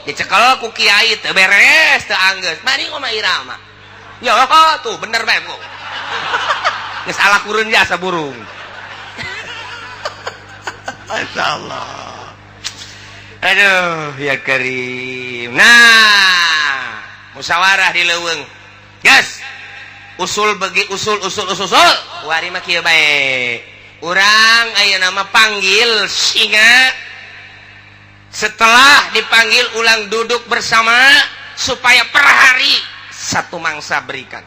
dicekel ku kiai teu beres teu anggeus. Mari Oma Irama. Ya tuh bener bae kok. Geus alakureun jasa burung. Masyaallah. Aduh ya Karim. Nah, musyawarah di leuweung. Yes. Usul wari mah kieu bae. Urang aya nama panggil singa. Setelah dipanggil ulang duduk bersama supaya per hari satu mangsa berikan.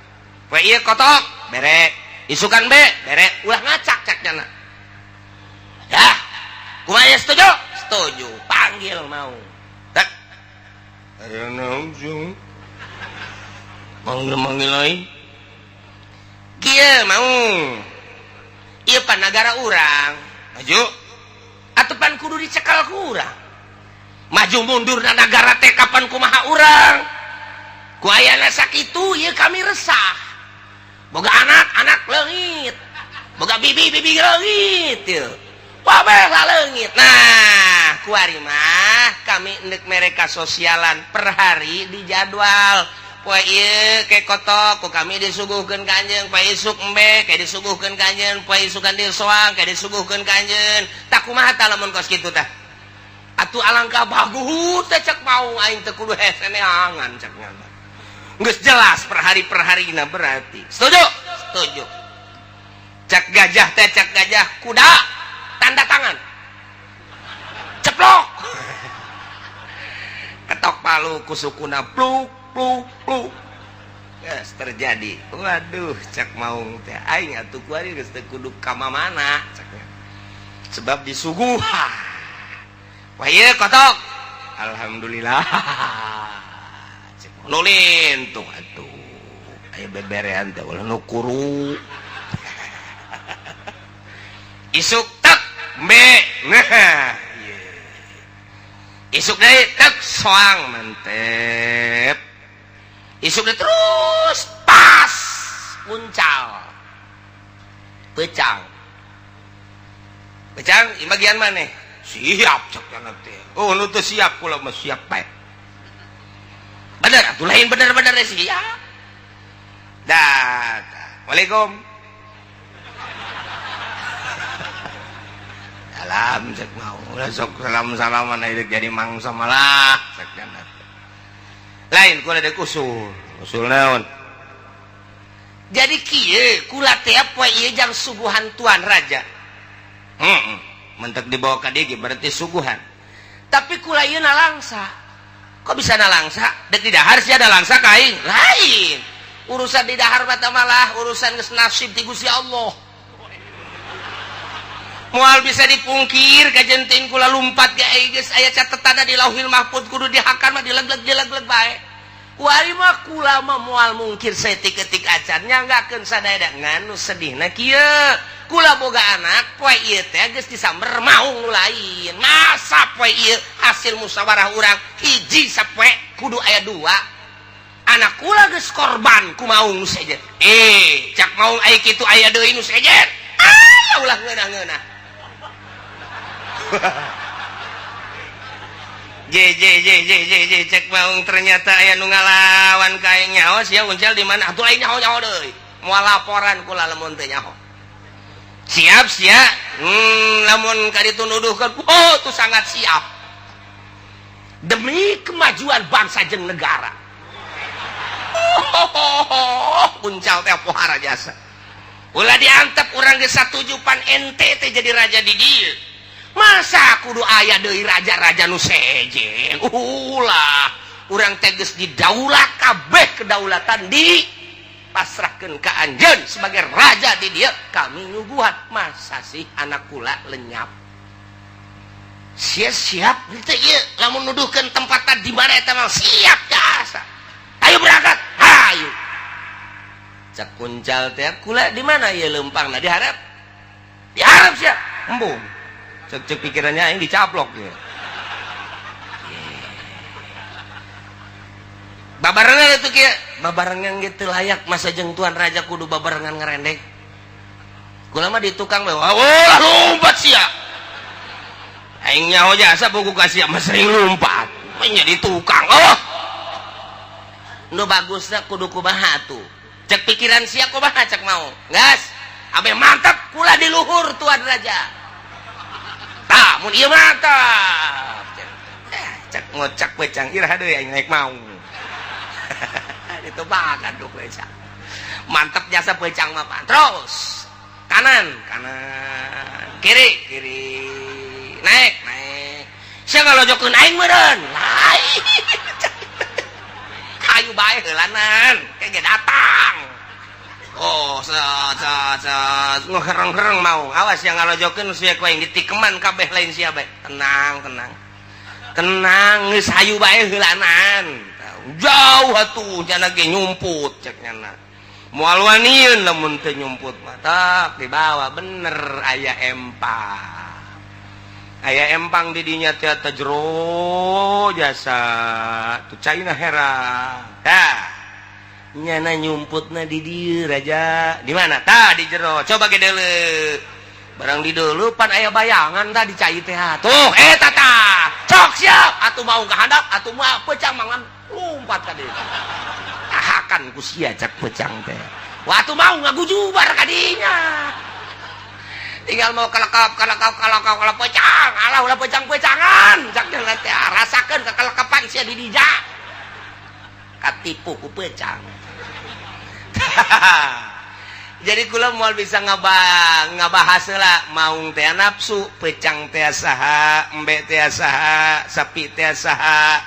We ieu kotok bere, isukan be bere, ulah ngacak cakna. Dah. Kumaha setuju? Setuju. Panggil mau. Tak. Aya naon sih? Manggil lain. Kieu mau. Ieu pan nagara urang. Maju. Atupan kudu dicekal ku urang. Maju mundur na nagara teh kapan kumaha urang. Ku ayana sakitu ieu kami resah. Boga anak leungit. Boga bibi leungit ieu. Pabeh leungit. Nah, kuari mah kami endek mereka sosialan per hari di jadwal. Poe ieu ke kotok ku kami disuguhkeun Kanjeun, poe isuk embe ke disuguhkeun Kanjeun, poe isukan dieu soang ke disuguhkeun Kanjeun. Tak kumaha tah lamun kos kitu tah. Atuh alangkah bagus teh cek mau aing teh kudu hese neangan cek nya. Geus jelas per harina berarti. Setuju? Setuju. Cek gajah teh cek gajah kuda tanda tangan. Ceplok. Ketok palu ku sukuna pluk. Yes, terjadi. Waduh, cek maung teh aing atuh kuari geus teu kudu ka mana ceknya. Sebab disuguhan. Wah ieu kotok. Alhamdulillah. Cek nulin tuh atuh. Aya beberean teh ulah nu kuru. Isuk tek me. Nah, isuk deui tek soang mantep. Isuk terus pas puncal pecang di bagian mana siap cek nanti. Oh nu teu siap kula mah siap bae bener atuh lain bener-bener siap dah. Waalaikum salam cek mau ulah sok salam-salaman ayeuna jadi mangsa malah cek nanti. Lain kula dek usul naon. Jadi kieu kula teh poe ieu jang suguhan tuan raja. Mentek dibawa ka dieu berarti suguhan. Tapi kula ieu nalangsa. Kok bisa nalangsa? Dek di dahar sia ada langsa ka aing. Lain. Urusan di dahar mah malah urusan geus nasib ti Gusti Allah. Moal bisa dipungkir kajenting kula lumpat ge geus aya catetana di Lauhil Mahfuz kudu dihakan mah dilegleg bae. kuari mah kula mah moal mungkir setik-etik acarnya nggakeun sadaya nganu sedihna kieu kula boga anak poe ieu teh geus disamber maung nu lain masa poe ieu hasil musyawarah urang hiji sapoe kudu aya 2 anak kula geus korban ku maung nu sejet cak maung aya kitu aya deui nu sejet aya ulah ngeunah-ngeunah cek maung ternyata aya nu ngalawan ka aing nyaho sia uncal di mana atuh lain nyaho-nyaho deui moal laporan kula lamun teu nyaho siap sia lamun ka ditu nuduhkeun oh tuh sangat siap demi kemajuan bangsa jeung negara uncal teh pohara jasa ulah diantep urang geus satujupan ente teh jadi raja di dieu masa kudu aya deui raja-raja nu sejen ulah urang teh geus didaulat kabeh kedaulatan di pasrahkeun ka anjeun sebagai raja di dieu kami nyuguhan masa sih anak kula lenyap siap teh ieu lamun nuduhkeun tempatna di mana eta mah siap jasa ayo berangkat hayu cak kuncal teh kula di mana ieu leumpangna diharap sia embung cek pikirannya aing dicaplok ya. Babarengan itu kieu, babarengan gitu layak masa jeung tuan raja kudu babarengan ngerendek. Kula mah di tukang we, wah lompat sia. Aing nyaho jasa buku kasih mah sering lompat. Nya di tukang. Oh. Nu bagusna kudu kumaha atuh. Cek pikiran sia kumaha cek mau. Gas. Abe mantap kula di luhur tuan raja. Tah mun ieu mantap. Cek ngocak becang irah deui aing naik mau. Itu bagan tuh becang. Mantap jasa becang mah Pak. Terus kanan, kiri, naik. Sia ngalojokeun aing meureun. Lain. Ayu bae heulanan, kege datang. Oh, ngehereng-hereng mau. Awas yang ngalojokeun sia ku aing ditikeman kabeh lain sia bae. Tenang, geus hayu bae heulanan. Jauh atuh cenah ge nyumput cek nyana. Moal wanieun lamun teu nyumput mah tak dibawa bener aya empang. Aya empang di dinya teh jero jasa. Tu caina hera. Tah. Nyana nyumputna di dieu raja. Di mana? Tah di jero. Coba ge deuleu. Barang di deuleu pan aya bayangan tah di cai teh. Tuh, eta tah. Cok siap. Atuh mau ka handap, atuh moal pecang mangan lompat ka dieu. Ahakan ku sia cak pecang teh. Wah atuh mau ngagujubar ka dinya. Tinggal mau kalakap pecang. Alah ulah pecang-pecangan. Cak nyana teh rasakeun kakalakapan sia di dija. Katipu ku pecang. Jadi kula moal bisa ngabahas lah maung teh nafsu, pecang teh saha, embe teh saha, sapi teh saha,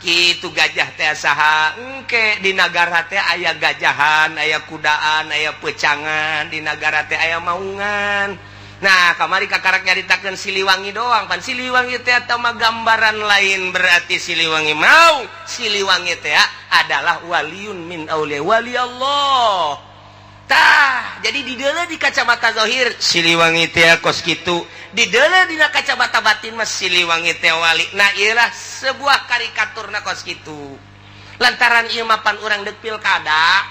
kitu gajah teh saha. Engke di nagara teh aya gajahan, aya kudaan, aya pecangan, di nagara teh aya maungan. Nah, kamari kakarak nyaritakeun Siliwangi doang, pan Siliwangi teh eta mah gambaran lain berarti Siliwangi mau. Siliwangi teh adalah waliun min auliya wali Allah. Tah, jadi di deuleu di kacamata zahir Siliwangi teh kos kitu, di deuleu dina kacamata batin mah Siliwangi teh wali. Nah, ieulah sebuah karikaturna kos kitu. Lantaran ieu mah pan urang deuk pilkada,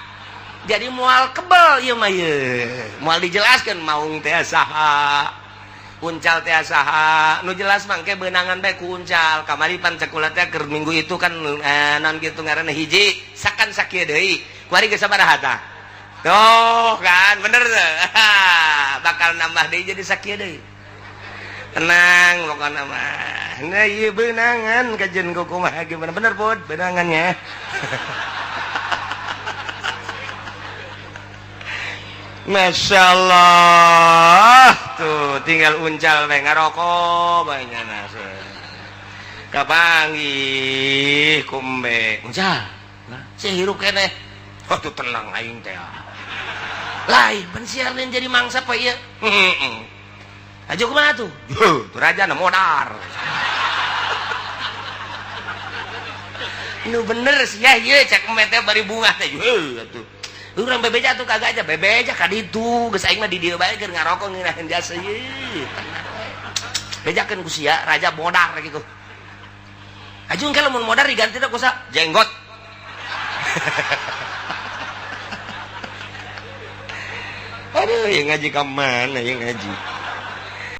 jadi moal kebal ieu mah ieu. Moal dijelaskeun maung teh saha, uncal teh saha. Nu jelas mangke beunangan bae ku uncal. Kamari pan cekula teh keur minggu itu kan naon kitu ngaranna hiji, sakan sakieu deui. Kuari geus sabaraha tah? Tuh kan bener tuh. Bakal nambah deui jadi sakieu deui. Tenang pokona mah. Nah ieu beunangan kajen kumaha gimana bener Bud beunangannya. Masya Allah tuh tinggal uncal bae ngarokok bae nyana kapanggih kumbe uncal si hirup keneh tuh tenang aing teh lain pensiarnin jadi mangsa apa ieu aja kumaha tuh tuh raja na modar nu bener sih ya ieu cek mete bari bunga teh atuh urang bebeja tuh kagak aja bebeja ka ditu geus aing mah di dieu bae keur ngarokok ngeunaheun jasa ieu bejakeun ku sia raja modar gitu ajung kalau mun modar diganti teh ku sa jenggot aduh yang ngaji ka mana yang ngaji